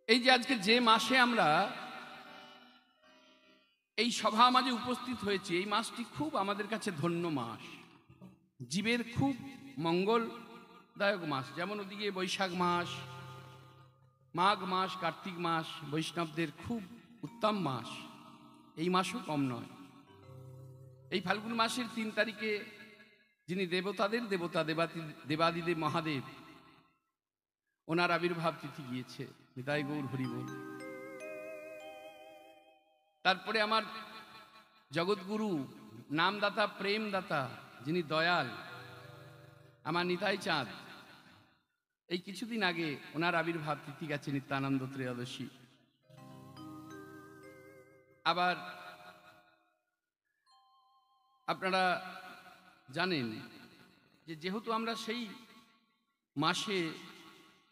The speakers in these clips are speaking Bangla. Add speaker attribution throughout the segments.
Speaker 1: এই যে আজকে যে মাসে আমরা এই সভা মাঝে উপস্থিত হয়েছি, এই মাসটি খুব আমাদের কাছে ধন্য মাস, জীবের খুব মঙ্গলদায়ক মাস। যেমন ওদিকে বৈশাখ মাস, মাঘ মাস, কার্তিক মাস বৈষ্ণবদের খুব উত্তম মাস, এই মাসও কম নয়। এই ফাল্গুন মাসের ৩ তারিখে যিনি দেবতাদের দেবতা দেবাদিদেব মহাদেব, ওনার আবির্ভাব তিথি গিয়েছে। নিতাই গৌর হরি বল। তারপরে আমার জগৎগুরু, নামদাতা, প্রেমদাতা, যিনি দয়াল, আমার নিতাই চাঁদ, এই কিছুদিন আগে ওনার আবির্ভাব তিথি গেছে, নিত্যানন্দ ত্রয়োদশী। আবার আপনারা জানেন যে যেহেতু আমরা সেই মাসে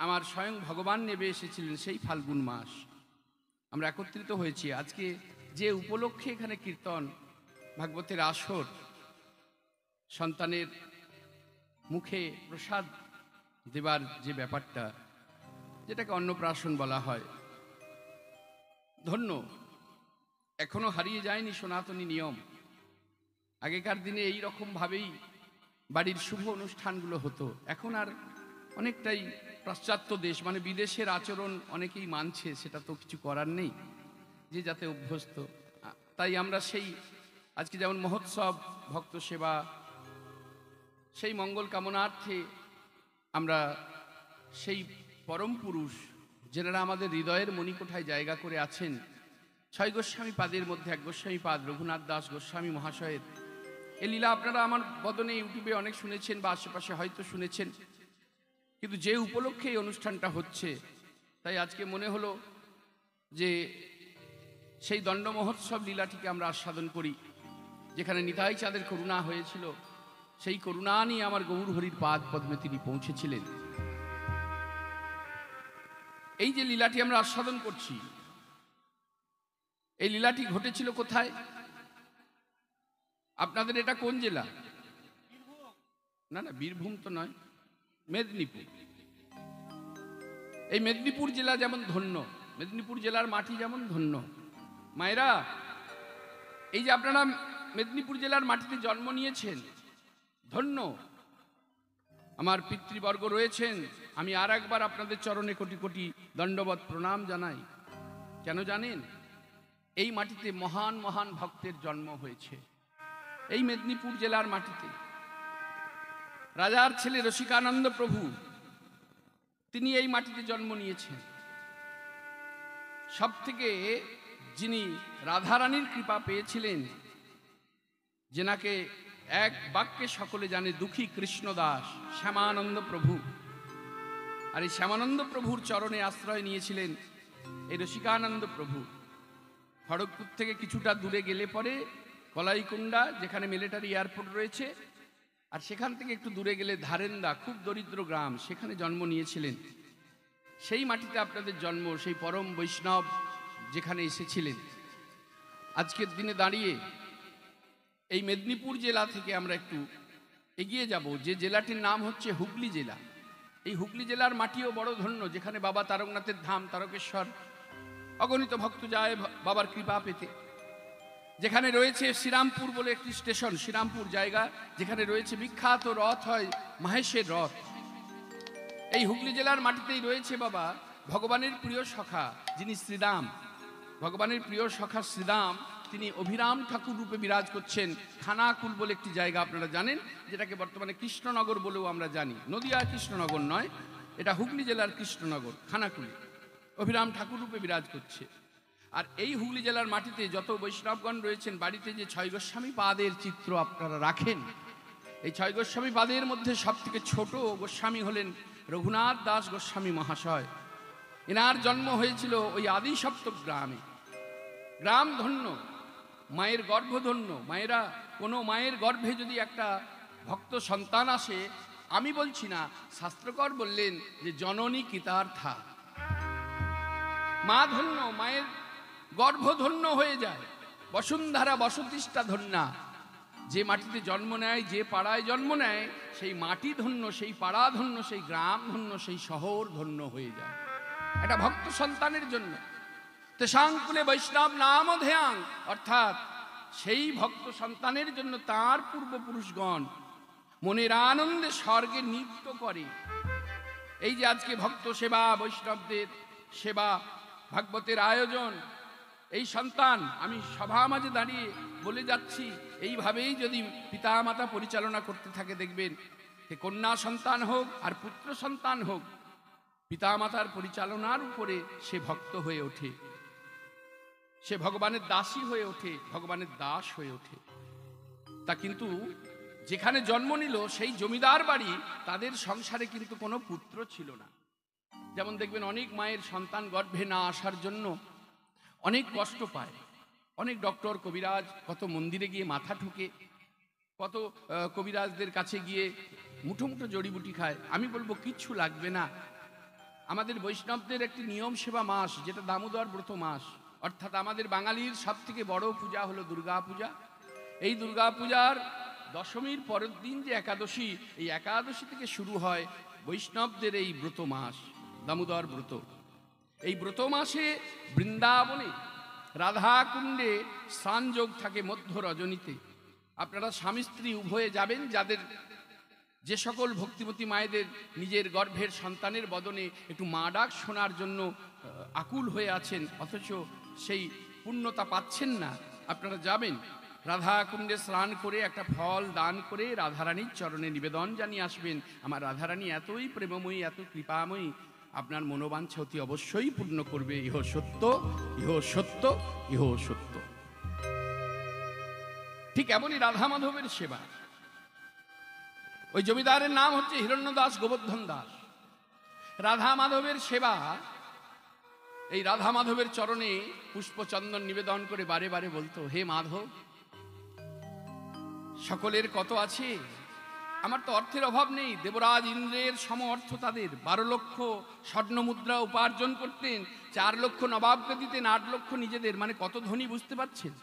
Speaker 1: আমার স্বয়ং ভগবান নেমে এসেছিলেন, সেই ফাল্গুন মাস আমরা একত্রিত হয়েছি। আজকে যে উপলক্ষে এখানে কীর্তন, ভাগবতের আসর, সন্তানের মুখে প্রসাদ দেবার যে ব্যাপারটা, যেটাকে অন্নপ্রাশন বলা হয়, ধন্য। এখনো হারিয়ে যায়নি সনাতনী নিয়ম। আগেকার দিনে এই রকমভাবেই বাড়ির শুভ অনুষ্ঠানগুলো হতো। এখন আর অনেকটাই পাশ্চাত্য দেশ, মানে বিদেশের আচরণ অনেকেই মানছে, সেটা তো কিছু করার নেই, যে যাতে অভ্যস্ত। তাই আমরা সেই আজকে যেমন মহোৎসব, ভক্ত সেবা, সেই মঙ্গল কামনার্থে আমরা সেই পরম পুরুষ যেনারা আমাদের হৃদয়ের মণিকোঠায় জায়গা করে আছেন, 6 গোস্বামী পাদের মধ্যে 1 গোস্বামী পাদ রঘুনাথ দাস গোস্বামী মহাশয়ের এ লীলা আপনারা আমার বদনে ইউটিউবে অনেক শুনেছেন বা আশেপাশে হয়তো শুনেছেন। কিন্তু যে উপলক্ষে এই অনুষ্ঠানটা হচ্ছে, তাই আজকে মনে হলো যে সেই দণ্ড মহোৎসব লীলাটিকে আমরা আস্বাদন করি, যেখানে নিতাই চাঁদের করুণা হয়েছিল। সেই করুণা নিয়ে আমার গৌর হরির পাদ পদ্মে তিনি পৌঁছেছিলেন। এই যে লীলাটি আমরা আস্বাদন করছি, এই লীলাটি ঘটেছিল কোথায়? আপনাদের এটা কোন জেলা? না না, বীরভূম তো নয়, মেদিনীপুর। এই মেদিনীপুর জেলা যেমন ধন্য, মেদিনীপুর জেলার মাটি যেমন ধন্য। মায়েরা, এই যে আপনারা মেদিনীপুর জেলার মাটিতে জন্ম নিয়েছেন, ধন্য। আমার পিতৃবর্গ রয়েছেন, আমি আর একবার আপনাদের চরণে কোটি কোটি দণ্ডবত প্রণাম জানাই। কেন জানেন? এই মাটিতে মহান মহান ভক্তের জন্ম হয়েছে, এই মেদিনীপুর জেলার মাটিতে। রাজার ছেলে রসিকানন্দ প্রভু, তিনি এই মাটিতে জন্ম নিয়েছেন। সব থেকে যিনি রাধারানীর কৃপা পেয়েছিলেন, যেনাকে এক বাক্যে সকলে জানে, দুঃখী কৃষ্ণদাস, শ্যামানন্দ প্রভু। আর এই শ্যামানন্দ প্রভুর চরণে আশ্রয় নিয়েছিলেন এই রসিকানন্দ প্রভু। খড়গপুর থেকে কিছুটা দূরে গেলে পরে কলাইকুণ্ডা, যেখানে মিলিটারি এয়ারপোর্ট রয়েছে, আর সেখান থেকে একটু দূরে গেলে ধারেন্দা, খুব দরিদ্র গ্রাম, সেখানে জন্ম নিয়েছিলেন। সেই মাটিতে আপনাদের জন্ম, সেই পরম বৈষ্ণব যেখানে এসেছিলেন। আজকের দিনে দাঁড়িয়ে এই মেদিনীপুর জেলা থেকে আমরা একটু এগিয়ে যাব, যে জেলাটির নাম হচ্ছে হুগলি জেলা। এই হুগলি জেলার মাটিও বড় ধন্য, যেখানে বাবা তারকনাথের ধাম তারকেশ্বর, অগণিত ভক্ত যায় বাবার কৃপা পেতে। যেখানে রয়েছে শ্রীরামপুর বলে একটি স্টেশন, শ্রীরামপুর জায়গা, যেখানে রয়েছে বিখ্যাত রথ হয়, মাহেশের রথ। এই হুগলি জেলার মাটিতেই রয়েছে বাবা ভগবানের প্রিয় সখা, যিনি শ্রীরাম। ভগবানের প্রিয় সখা শ্রীরাম, তিনি অভিরাম ঠাকুর রূপে বিরাজ করছেন। খানাকুল বলে একটি জায়গা আপনারা জানেন, যেটাকে বর্তমানে কৃষ্ণনগর বলেও আমরা জানি। নদিয়া কৃষ্ণনগর নয়, এটা হুগলি জেলার কৃষ্ণনগর, খানাকুল। অভিরাম ঠাকুর রূপে বিরাজ করছে। আর এই হুগলি জেলার মাটিতে যত বৈষ্ণবগণ রয়েছেন, বাড়িতে যে 6 গোস্বামী পাদের চিত্র আপনারা রাখেন, এই 6 গোস্বামী পাদের মধ্যে সব থেকে ছোট গোস্বামী হলেন রঘুনাথ দাস গোস্বামী মহাশয়। এনার জন্ম হয়েছিল ওই আদি সপ্তক গ্রামে। গ্রাম ধন্য, মায়ের গর্ভ ধন্য। মায়েরা, কোনো মায়ের গর্ভে যদি একটা ভক্ত সন্তান আসে, আমি বলছি না, শাস্ত্রকর বললেন যে জননী কৃতার্থা, মা ধন্য, মায়ের গর্ভ ধন্য হয়ে যায়। বসুন্ধরা বসতিষ্ঠা ধন্যা, যে মাটিতে জন্ম নেয়, যে পাড়ায় জন্ম নেয়, সেই মাটি ধন্য, সেই পাড়া ধন্য, সেই গ্রাম ধন্য, সেই শহর ধন্য হয়ে যায়। এটা ভক্ত সন্তানের জন্য। তেষাঙ্কুলে বৈষ্ণব নাম ধ্যান, অর্থাৎ সেই ভক্ত সন্তানের জন্য তার পূর্বপুরুষগণ মনের আনন্দে স্বর্গে নৃত্য করে। এই যে আজকে ভক্ত সেবা, বৈষ্ণবদের সেবা, ভাগবতের আয়োজন, এই সন্তান, আমি সভা মাঝে দাঁড়িয়ে বলে যাচ্ছি, এইভাবেই যদি পিতামাতা পরিচালনা করতে থাকে দেখবেন সে কন্যা সন্তান হোক আর পুত্র সন্তান হোক, পিতামাতার পরিচালনার উপরে সে ভক্ত হয়ে ওঠে, সে ভগবানের দাসী হয়ে ওঠে, ভগবানের দাস হয়ে ওঠে। তা কিন্তু যেখানে জন্ম নিল সেই জমিদার বাড়ি, তাদের সংসারে কিন্তু কোনো পুত্র ছিল না। যেমন দেখবেন অনেক মায়ের সন্তান গর্ভে না আসার জন্য অনেক কষ্ট পায়, অনেক ডক্টর কবিরাজ কত মন্দিরে গিয়ে মাথা ঠুকে, কত কবিরাজদের কাছে গিয়ে মুঠো মুঠো জড়িবুটি খায়। আমি বলবো কিচ্ছু লাগবে না। আমাদের বৈষ্ণবদের একটি নিয়ম সেবা মাস, যেটা দামোদর ব্রত মাস, অর্থাৎ আমাদের বাঙালির সব থেকে বড় পূজা হলো দুর্গা পূজা। এই দুর্গা পূজার দশমীর পরের দিন যে একাদশী, এই একাদশী থেকে শুরু হয় বৈষ্ণবদের এই ব্রত মাস, দামোদর ব্রত। এই ব্রত মাসে বৃন্দাবনে রাধাকুণ্ডে স্নানযোগ থাকে মধ্য রজনীতে। আপনারা স্বামী স্ত্রী উভয়ে যাবেন, যাদের যে সকল ভক্তিমতী মায়েদের নিজের গর্ভের সন্তানের বদনে একটু মা ডাক শোনার জন্য আকুল হয়ে আছেন, অথচ সেই পুণ্যতা পাচ্ছেন না, আপনারা যাবেন, রাধাকুণ্ডে স্নান করে একটা ফল দান করে রাধারানীর চরণে নিবেদন জানিয়ে আসবেন। আমার রাধারানী এতই প্রেমময়ী, এত কৃপাময়ী, আপনার মনোবাঞ্ছা অতি অবশ্যই পূর্ণ করবে। ইহ সত্য, ইহ সত্য, ইহ সত্য। ঠিক এমনই রাধা মাধবের সেবা। ওই জমিদারের নাম হচ্ছে হিরণ্য দাস গোবর্ধন দাস। রাধা মাধবের সেবা, এই রাধা মাধবের চরণে পুষ্পচন্দন নিবেদন করে বারে বারে বলতো, হে মাধব, সকলের কত আছে, আমার তো অর্থের অভাব নেই। দেবরাজ ইন্দ্রের সম অর্থ তাদের, 12 লক্ষ স্বর্ণ মুদ্রা উপার্জন করতেন, 4 লক্ষ নবাবকে দিতেন, 8 লক্ষ নিজেদের, মানে কত ধনী বুঝতে পারছেন।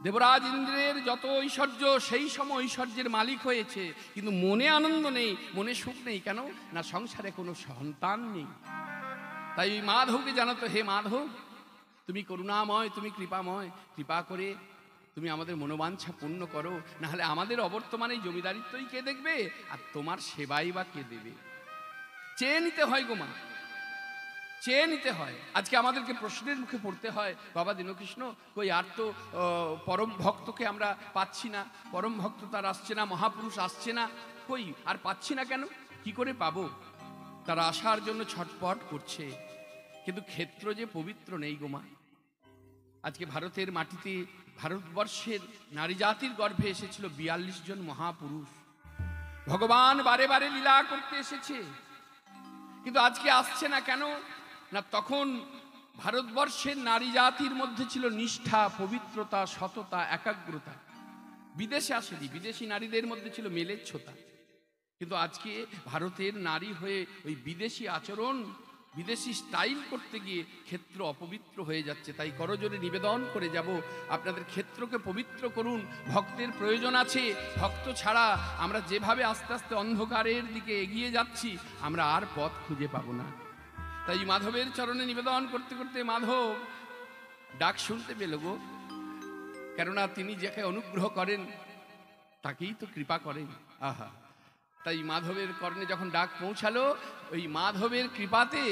Speaker 1: দেবরাজ ইন্দ্রের যত ঐশ্বর্য, সেই সম ঐশ্বর্যের মালিক হয়েছে, কিন্তু মনে আনন্দ নেই, মনে সুখ নেই। কেন না, সংসারে কোনো সন্তান নেই। তাই মাধবকে জানাতো, হে মাধব, তুমি করুণাময়, তুমি কৃপাময়, কৃপা করে তুমি আমাদের মনোবাঞ্ছা পূর্ণ করো, না হলে আমাদের অবর্তমানে জমিদারিত্বই কে দেখবে, আর তোমার সেবাই বা কে দেবে। চেয়ে নিতে হয় গো মা, চেয়ে নিতে হয়। আজকে আমাদেরকে প্রশ্নের মুখে পড়তে হয়, বাবা দীনকৃষ্ণ কই, আর তো পরম ভক্তকে আমরা পাচ্ছি না, পরম ভক্ত তার আসছে না, মহাপুরুষ আসছে না, কই আর পাচ্ছি না কেন, কি করে পাবো? তারা আসার জন্য ছটপট করছে, কিন্তু ক্ষেত্র যে পবিত্র নেই গো মা। আজকে ভারতের মাটিতে, ভারতবর্ষের নারী জাতির গর্ভে এসেছিল 42 জন মহাপুরুষ। ভগবান বারে বারে লীলা করতে এসেছে, কিন্তু আজকে আসছে না কেন না, তখন ভারতবর্ষের নারী জাতির মধ্যে ছিল নিষ্ঠা, পবিত্রতা, সততা, একাগ্রতা। বিদেশে আসেনি, বিদেশি নারীদের মধ্যে ছিল মেলেচ্ছতা। কিন্তু আজকে ভারতের নারী হয়ে ওই বিদেশি আচরণ, বিদেশি স্টাইল করতে গিয়ে ক্ষেত্র অপবিত্র হয়ে যাচ্ছে। তাই করজোরে নিবেদন করে যাব, আপনাদের ক্ষেত্রকে পবিত্র করুন। ভক্তের প্রয়োজন আছে, ভক্ত ছাড়া আমরা যেভাবে আস্তে আস্তে অন্ধকারের দিকে এগিয়ে যাচ্ছি, আমরা আর পথ খুঁজে পাবো না। তাই মাধবের চরণে নিবেদন করতে করতে মাধব ডাক শুনতে পেল গো, কেননা তিনি যাকে অনুগ্রহ করেন তাকেই তো কৃপা করেন। আহা, তাই মাধবের কর্ণে যখন ডাক পৌঁছালো, ওই মাধবের কৃপাতে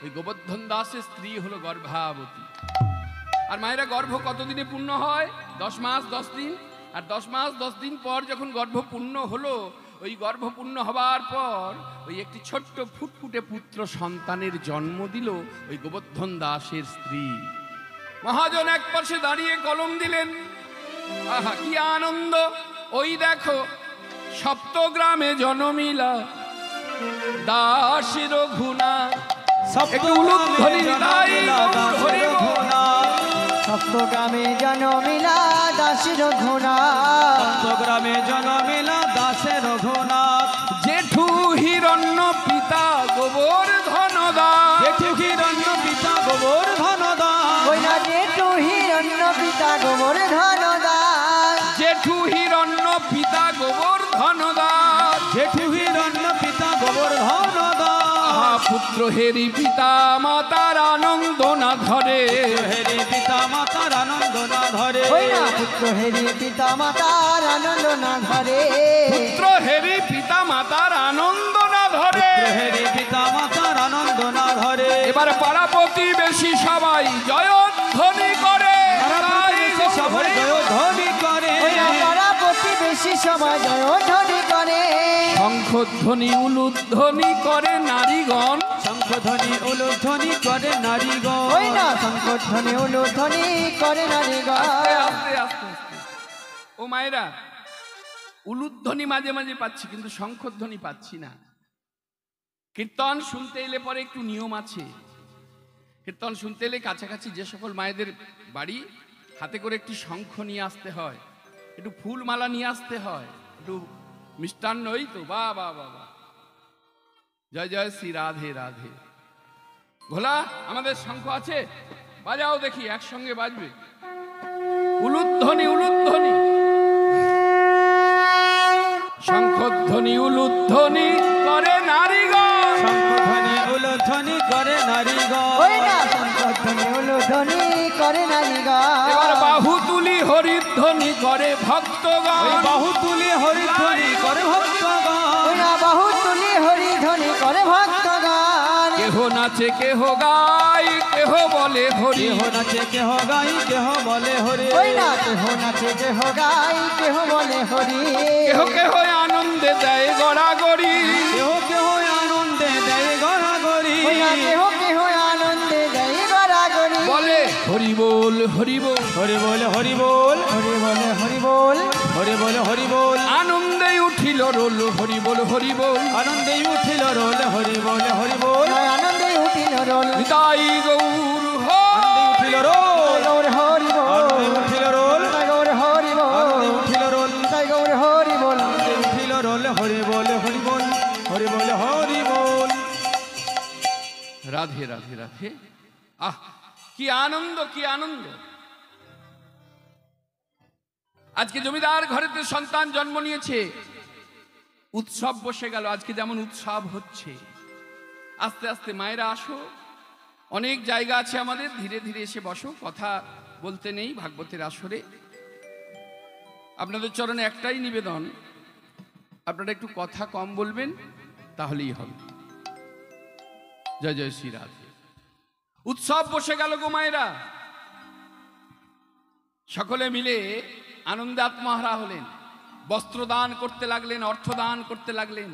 Speaker 1: ওই গোবর্ধন দাসের স্ত্রী হলো গর্ভাবতী। আর মায়েরা গর্ভ কতদিনে পূর্ণ হয়? 10 মাস 10 দিন। আর 10 মাস 10 দিন পর যখন গর্ভ পূর্ণ হলো, ওই গর্ভ পূর্ণ হবার পর ওই একটি ছোট্ট ফুটফুটে পুত্র সন্তানের জন্ম দিল ওই গোবর্ধন দাসের স্ত্রী। মহাজন এক পাশে দাঁড়িয়ে কলম দিলেন, আহা কি আনন্দ! ওই দেখো, সপ্তগ্রামে জনমিলা দাস রঘুনাথ।
Speaker 2: সপ্তগ্রামে জনমিলা দাস রঘুনাথ,
Speaker 3: সপ্তগ্রামে জনমিলা দাস রঘুনাথ।
Speaker 1: জেঠু হিরণ্য পিতা গোবর্ধন দাস,
Speaker 3: জেঠু হিরণ্য পিতা গোবর্ধন দাস,
Speaker 2: ওই না জেঠু হিরণ্য পিতা গোবর্ধন দাস,
Speaker 1: জেঠু হিরণ্য পিতা গোবর্ধন দাস,
Speaker 3: জেঠু হিরণ্য পিতা গোবর্ধন দাস।
Speaker 1: পুত্র হেরি পিতা মাতার আনন্দ না ধরে,
Speaker 3: হেরি পিতা মাতার আনন্দ না ধরে,
Speaker 2: ওই না পুত্র হেরি পিতা মাতার আনন্দ না ধরে,
Speaker 1: পুত্র হেরি পিতা মাতার আনন্দ না ধরে,
Speaker 3: হেরি পিতা মাতার আনন্দ না ধরে।
Speaker 1: এবার পাড়া প্রতিবেশী সবাই জয়ধ্বনি করে,
Speaker 3: সবাই জয়ধ্বনি করে,
Speaker 2: ওই না পাড়া প্রতিবেশী সবাই জয়ধ্বনি করে,
Speaker 1: শঙ্খধ্বনি উলুধ্বনি করে নারীগণ,
Speaker 3: শঙ্খধ্বনি উলুধ্বনি করে নারীগণ,
Speaker 2: ওই না শঙ্খধ্বনি উলুধ্বনি করে নারীগণ।
Speaker 1: আস্তে আস্তে আস্তে আস্তে। ও মায়েরা, উলুধ্বনি মাঝে মাঝে পাচ্ছি কিন্তু শঙ্খধ্বনি পাচ্ছি না। কীর্তন শুনতে এলে পরে একটু নিয়ম আছে। কীর্তন শুনতে এলে কাছাকাছি যে সকল মায়েদের বাড়ি, হাতে করে একটি শঙ্খ নিয়ে আসতে হয়, একটু ফুলমালা নিয়ে আসতে হয়, একটু মিষ্টান্ন, ওই তো বা বা বা বা, জয় জয় শ্রী রাধে রাধে। ভোলা, আমাদের শঙ্খ আছে? বাজাও দেখি, একসঙ্গে বাজবে। উলুধ্বনি উলুধ্বনি, শঙ্খধ্বনি উলুধ্বনি করে নারীগণ,
Speaker 3: শঙ্খধ্বনি উলুধ্বনি করে নারীগণ,
Speaker 2: ওই না শঙ্খধ্বনি উলুধ্বনি করে নারীগণ।
Speaker 1: এবার বাহু তুলি হরিধ্বনি করে ভক্তগণ,
Speaker 3: বাহু তুলি হরিধ্বনি করে ভক্তগণ,
Speaker 2: ওই না বাহু তুলি হরিধ্বনি করে ভক্তগণ।
Speaker 1: কেহ নাচে কেহ গায় কেহ বলে হরি,
Speaker 3: কেহ নাচে কেহ গাই কেহ বলে হরি,
Speaker 2: ওই না কেহ নাচে কেহ গাই কেহ বলে হরি,
Speaker 1: কেহ কেহ আনন্দে দেয় গড়াগড়ি,
Speaker 3: কেহ কেহ আনন্দে দেয় গড়াগড়ি,
Speaker 2: ওই না কেহ কেহ আনন্দে দেয় গড়াগড়ি,
Speaker 1: বলে হরি বল হরি বল,
Speaker 3: হরি বল হরি বল,
Speaker 2: হরি বলে হরি বল,
Speaker 3: হরি বল হরি বল,
Speaker 1: আনন্দে উঠিল রোল হরি বল হরি বল,
Speaker 3: আনন্দে উঠিল রোল হরি বল হরি বল,
Speaker 2: আনন্দে উঠিল রোল,
Speaker 1: নিতাই গৌর
Speaker 3: আনন্দে উঠিল রোল,
Speaker 2: গৌর হরি বল,
Speaker 3: আনন্দে উঠিল রোল,
Speaker 2: গৌর হরি বল,
Speaker 3: আনন্দে উঠিল রোল,
Speaker 2: গৌর হরি বল,
Speaker 3: আনন্দে উঠিল রোল হরি বল হরি বল, হরি বল হরি বল।
Speaker 1: রাধে রাধে রাধে। আহ, কি আনন্দ কি আনন্দ! আজকে জমিদার ঘরেতে সন্তান জন্ম নিয়েছে, উৎসব বসে গেল। আজকে যেমন উৎসব হচ্ছে, আস্তে আস্তে মায়েরা আসো, অনেক জায়গা আছে আমাদের, ধীরে ধীরে এসে বসো। কথা বলতে নেই ভাগবতের আসরে। আপনাদের চরণে একটাই নিবেদন, আপনারা একটু কথা কম বলবেন, তাহলেই হবে। জয় জয় শ্রী রাধে। উৎসব বসে গেল গো মায়েরা, সকলে মিলে আনন্দে আত্মহারা হলেন, বস্ত্র দান করতে লাগলেন, অর্থ দান করতে লাগলেন,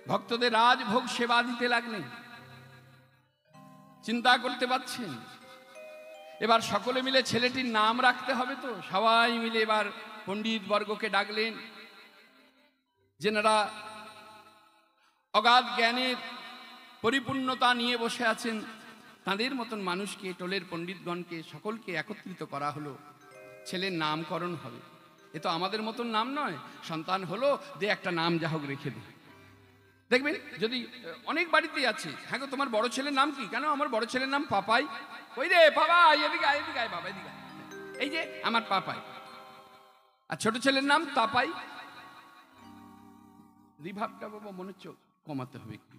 Speaker 1: ভক্তদের রাজভোগ সেবা দিতে লাগলেন। চিন্তা করতে পারছেন? এবার সকলে মিলে ছেলেটির নাম রাখতে হবে, তো সবাই মিলে এবার পণ্ডিত বর্গকে ডাকলেন, যেনারা অগাধ জ্ঞানের পরিপূর্ণতা নিয়ে বসে আছেন, তাদের মতন মানুষকে, টোলের পণ্ডিতগণকে সকলকে একত্রিত করা হলো। ছেলের নামকরণ হবে। এ তো আমাদের মতন নাম নয়, সন্তান হলো যে একটা নাম যা হোক রেখে দিই। দেখবেন যদি অনেক বাড়িতেই আছে, হ্যাঁ গো তোমার বড় ছেলের নাম কি? কেন আমার বড় ছেলের নাম পাপাই। ওই রে পাপাই, এদিকে আয়, এদিকে আয় বাবা, এদিকে আয়। এই যে আমার পাপাই। আর ছোট ছেলের নাম তাপাই। রিভাবটা বাবা মনে হচ্ছে কমাতে হবে একটু।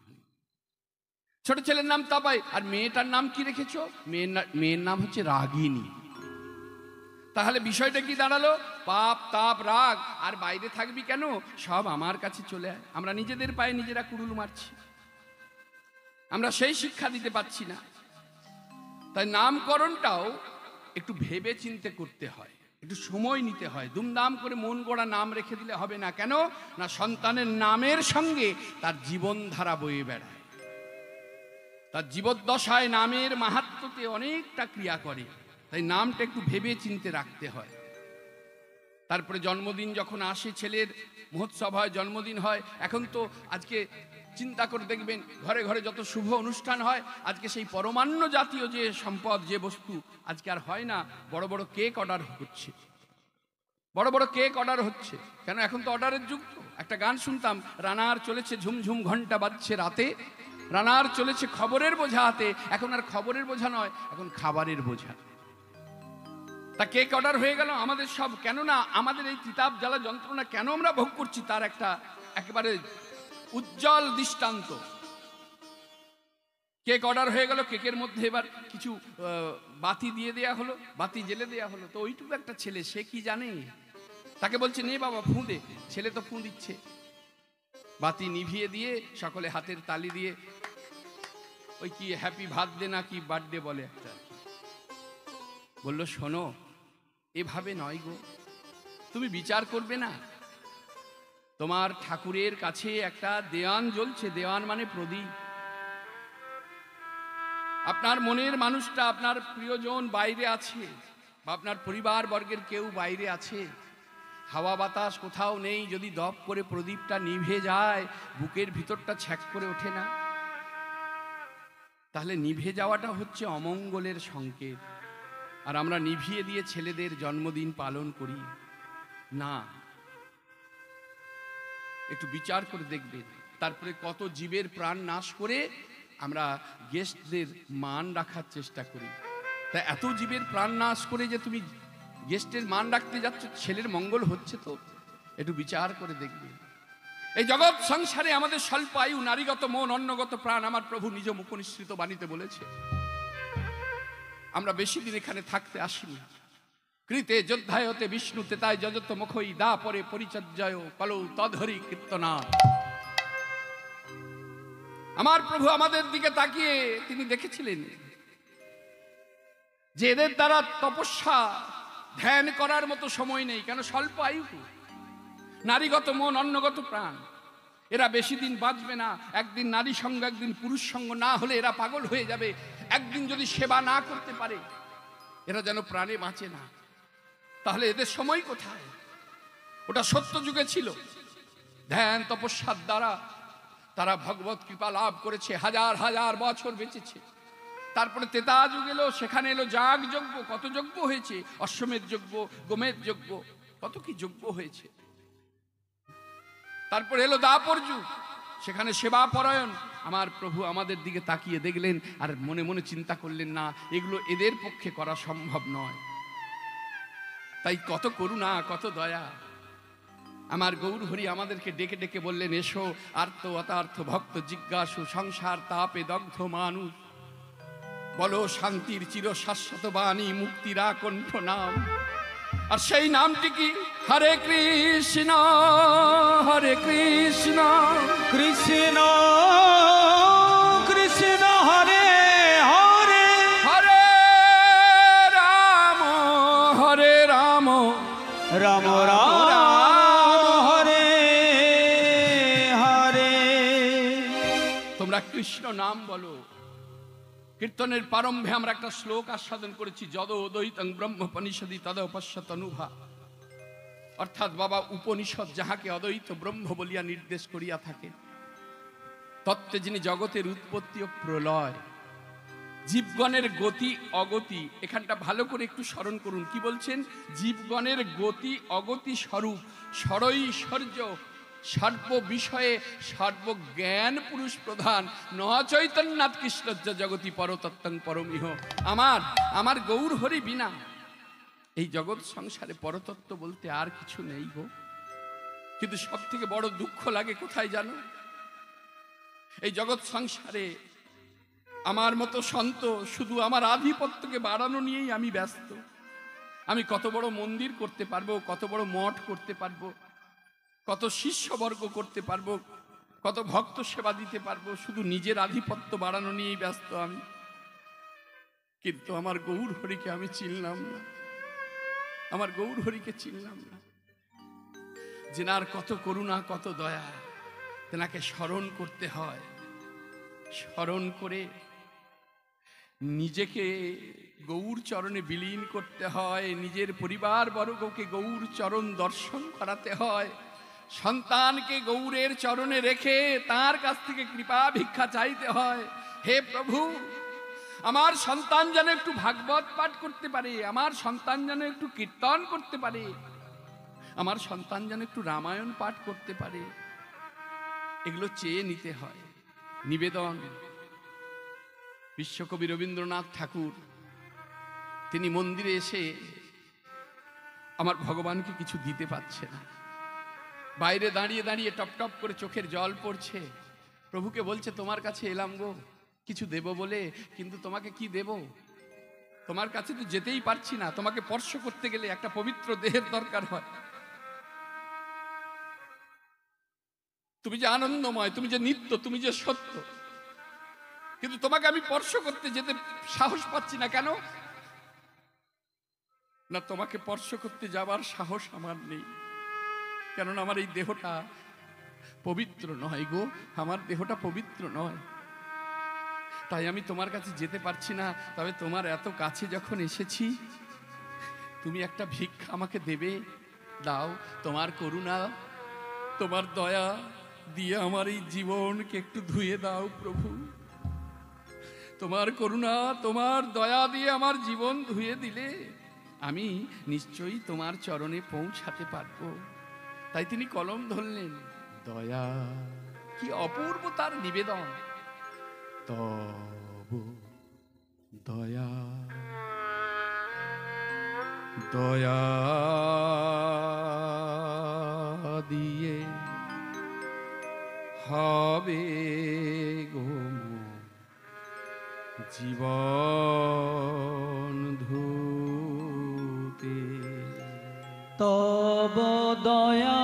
Speaker 1: ছোট ছেলের নাম তাপাই। আর মেয়েটার নাম কি রেখেছো? মেয়ের নাম হচ্ছে রাগিনী। তাহলে বিষয়টা কি দাঁড়ালো? পাপ তাপ রাগ আর বাইরে থাকবি কেন, সব আমার কাছে চলে আয়। আমরা নিজেদের পায়ে নিজেরা কুড়ুল মারছি, আমরা সেই শিক্ষা দিতে পারছি না। তাই নামকরণটাও একটু ভেবে চিন্তে করতে হয়, একটু সময় নিতে হয়। দুমদাম করে মন গড়া নাম রেখে দিলে হবে না। কেন না, সন্তানের নামের সঙ্গে তার জীবনধারা বয়ে বেড়ায়, তার জীবদ্দশায় নামের মাহাত্ম্যতে অনেকটা ক্রিয়া করে। তাই নামটা একটু ভেবে চিন্তে রাখতে হয়। তারপরে জন্মদিন যখন আসে, ছেলের মহোৎসব হয়, জন্মদিন হয়। এখন তো আজকে চিন্তা করে দেখবেন, ঘরে ঘরে যত শুভ অনুষ্ঠান হয়, আজকে সেই পরমান্ন জাতীয় যে সম্পদ, যে বস্তু আজকে আর হয় না। বড় বড় কেক অর্ডার হচ্ছে, বড় বড় কেক অর্ডার হচ্ছে। কেন? এখন তো অর্ডারের যুগ। একটা গান শুনতাম, রানার চলেছে ঝুমঝুম ঘন্টা বাজছে রাতে, রানার চলেছে খবরের বোঝা হাতে। এখন আর খবরের বোঝা নয়, এখন খাবারের বোঝা। তা কেক অর্ডার হয়ে গেল আমাদের সব। কেননা আমাদের এই তিতাব জ্বালা যন্ত্রণা কেন আমরা ভোগ করছি, তার একটা একেবারে উজ্জ্বল দৃষ্টান্ত। কেক অর্ডার হয়ে গেল, কেকের মধ্যে এবার কিছু বাতি দিয়ে দেয়া হলো, বাতি জেলে দেয়া হলো। তো ওইটুকু একটা ছেলে, সে কি জানে? তাকে বলছে নে বাবা ফুঁ দে। ছেলে তো ফুঁ দিচ্ছে, বাতি নিভিয়ে দিয়ে সকলে হাতের তালি দিয়ে ওই কি হ্যাপি বার্থডে না কি বার্থডে বলে একটা, বলল শোনো, এভাবে নয় গো, তুমি বিচার করবে না? তোমার ঠাকুরের কাছে একটা দেওয়ান জ্বলছে, দেওয়ান মানে প্রদীপ। আপনার মনের মানুষটা, আপনার প্রিয়জন বাইরে আছে, বা আপনার পরিবার বর্গের কেউ বাইরে আছে, হাওয়া বাতাস কোথাও নেই, যদি দপ করে প্রদীপটা নিভে যায়, বুকের ভিতরটা ছ্যাক করে ওঠে না? তাহলে নিভে যাওয়াটা হচ্ছে অমঙ্গলের সংকেত। আর আমরা নিভিয়ে দিয়ে ছেলেদের জন্মদিন পালন করি না। একটু বিচার করে দেখবেন। তারপরে কত জীবের প্রাণ নাশ করে আমরা গেস্টদের মান রাখার চেষ্টা করি। তা এত জীবের প্রাণ নাশ করে যে তুমি গেস্টের মান রাখতে যাচ্ছ, ছেলের মঙ্গল হচ্ছে তো? একটু বিচার করে দেখবে। এই জগৎ সংসারে আমাদের স্বল্প আয়ু, নারীগত মন, অন্নগত প্রাণ, আমার প্রভু নিজ মুখনিসৃত বাণীতে বলেছে। আমরা বেশি দিন এখানে থাকতে আসিনি। কৃতে যোদ্ধায়তে বিষ্ণুতে তাই যজত মুখই দা পরে পরিচর্যায় কলৌ তদহরি কীর্তনা। আমার প্রভু আমাদের দিকে তাকিয়ে তিনি দেখেছিলেন যে এদের দ্বারা তপস্যা ধ্যান করার মতো সময় নেই। কেন? স্বল্প আয়ু, নারীগত মন, অন্নগত প্রাণ, এরা বেশি দিন বাঁচবে না। একদিন নারী সঙ্গ, একদিন পুরুষ সঙ্গ না হলে এরা পাগল হয়ে যাবে। একদিন যদি সেবা না করতে পারে, এরা যেন প্রাণে বাঁচে না। তাহলে এদের সময় কোথায়? ওটা সত্য যুগে ছিল। ধ্যান তপস্যার দ্বারা তারা ভগবত কৃপা লাভ করেছে, হাজার হাজার বছর বেঁচেছে। তারপরে তেতা যুগ এলো, সেখানে এলো যাগ যজ্ঞ, কত যজ্ঞ হয়েছে, অশ্বমেধ যজ্ঞ, গোমেধ যজ্ঞ, কত কি যজ্ঞ হয়েছে। তারপরে এলো দাপর যুগ, সেখানে সেবা পরায়ণ। আমার প্রভু আমাদের দিকে তাকিয়ে দেখলেন আর মনে মনে চিন্তা করলেন, না, এগুলো এদের পক্ষে করা সম্ভব নয়। তাই কত করুণা, কত দয়া। আমার গৌর হরি আমাদেরকে ডেকে ডেকে বললেন, এসো আর্ত অতার্থ ভক্ত জিজ্ঞাসু, সংসার তাপে দগ্ধ মানুষ, বলো শান্তির চির শাশ্বত বাণী, মুক্তির আকণ্ঠ নাম। আর সেই নামটি কি? হরে কৃষ্ণ হরে কৃষ্ণ
Speaker 3: কৃষ্ণ কৃষ্ণ হরে হরে,
Speaker 1: হরে রাম
Speaker 3: রাম রাম হরে হরে।
Speaker 1: তোমরা কৃষ্ণ নাম বলো। কীর্তনের প্রারম্ভে আমরা একটা শ্লোক আস্বাদন করেছি, যদ অদ্বৈতং ব্রহ্মোপনিষদি তদপশ্যতনুভা। অর্থাৎ বাবা উপনিষদ যাহাকে অদ্বৈত ব্রহ্ম বলিয়া নির্দেশ করিয়া থাকে, তত্ত্বে যিনি জগতের উৎপত্তি ও প্রলয়, জীবগণের গতি অগতি। এখানটা ভালো করে একটু স্মরণ করুন, কি বলছেন? জীবগণের গতি অগতি স্বরূপ, সরৈশ্বর্য, সর্ব বিষয়ে সর্বজ্ঞান পুরুষ প্রধান, ন চৈতন্যাৎ কৃষ্ণজ্জ জগতি পরতত্ত্বং পরমিহ। আমার গৌর হরি বিনা এই জগৎ সংসারে পরতত্ত্ব বলতে আর কিছু নেই গো। কিন্তু সব থেকে বড় দুঃখ লাগে কোথায় জানো? এই জগৎ সংসারে আমার মতো সন্ত শুধু আমার আধিপত্যকে বাড়ানো নিয়েই আমি ব্যস্ত। আমি কত বড় মন্দির করতে পারবো, কত বড় মঠ করতে পারবো, কত শিষ্যবর্গ করতে পারবো, কত ভক্ত সেবা দিতে পারবো, শুধু নিজের আধিপত্য বাড়ানো নিয়েই ব্যস্ত আমি। কিন্তু আমার গৌর হরিকে আমি চিনলাম না, আমার গৌর হরিকে চিনলাম না। যেনার কত করুণা, কত দয়া, তেনাকে স্মরণ করতে হয়। স্মরণ করে নিজেকে গৌর চরণে বিলীন করতে হয়, নিজের পরিবার বর্গকে গৌর চরণ দর্শন করাতে হয়, সন্তানকে গৌরের চরণে রেখে তার কাছ থেকে কৃপা ভিক্ষা চাইতে হয়। হে প্রভু, আমার সন্তান যেন একটু ভাগবত পাঠ করতে পারে, আমার সন্তান যেন একটু কীর্তন করতে পারে, আমার সন্তান যেন একটু রামায়ণ পাঠ করতে পারে। এগুলো চেয়ে নিতে হয়। নিবেদন। বিশ্বকবি রবীন্দ্রনাথ ঠাকুর তিনি মন্দিরে এসে আমার ভগবানকে কিছু দিতে পারছে না, বাইরে দাঁড়িয়ে দাঁড়িয়ে টপ টপ করে চোখের জল পড়ছে। প্রভুকে বলছে, তোমার কাছে এলাম গো, কিছু দেব বলে, কিন্তু তোমাকে কি দেব? তোমার কাছে তো যেতেই পারছি না। তোমাকে স্পর্শ করতে গেলে একটা পবিত্র দেহের দরকার হয়। তুমি যে আনন্দময়, তুমি যে নিত্য, তুমি যে সত্য, কিন্তু তোমাকে আমি স্পর্শ করতে যেতে সাহস পাচ্ছি না। কেন না? তোমাকে স্পর্শ করতে যাবার সাহস আমার নেই, কেননা আমার এই দেহটা পবিত্র নয় গো। আমার দেহটা পবিত্র নয়, তাই আমি তোমার কাছে যেতে পারছি না। তবে তোমার এত কাছে যখন এসেছি, তুমি একটা ভিক্ষা আমাকে দেবে? দাও, তোমার করুণা, তোমার দয়া দিয়ে আমার এই জীবনকে একটু ধুয়ে দাও প্রভু। তোমার করুণা, তোমার দয়া দিয়ে আমার জীবন ধুয়ে দিলে আমি নিশ্চয়ই তোমার চরণে পৌঁছাতে পারবো। তাই তিনি কলম ধরলেন। দয়া, কি অপূর্ব তার নিবেদন। তব দয়া, দয়া দিয়ে হবে গো জীবন ধুতে।
Speaker 3: তব দয়া,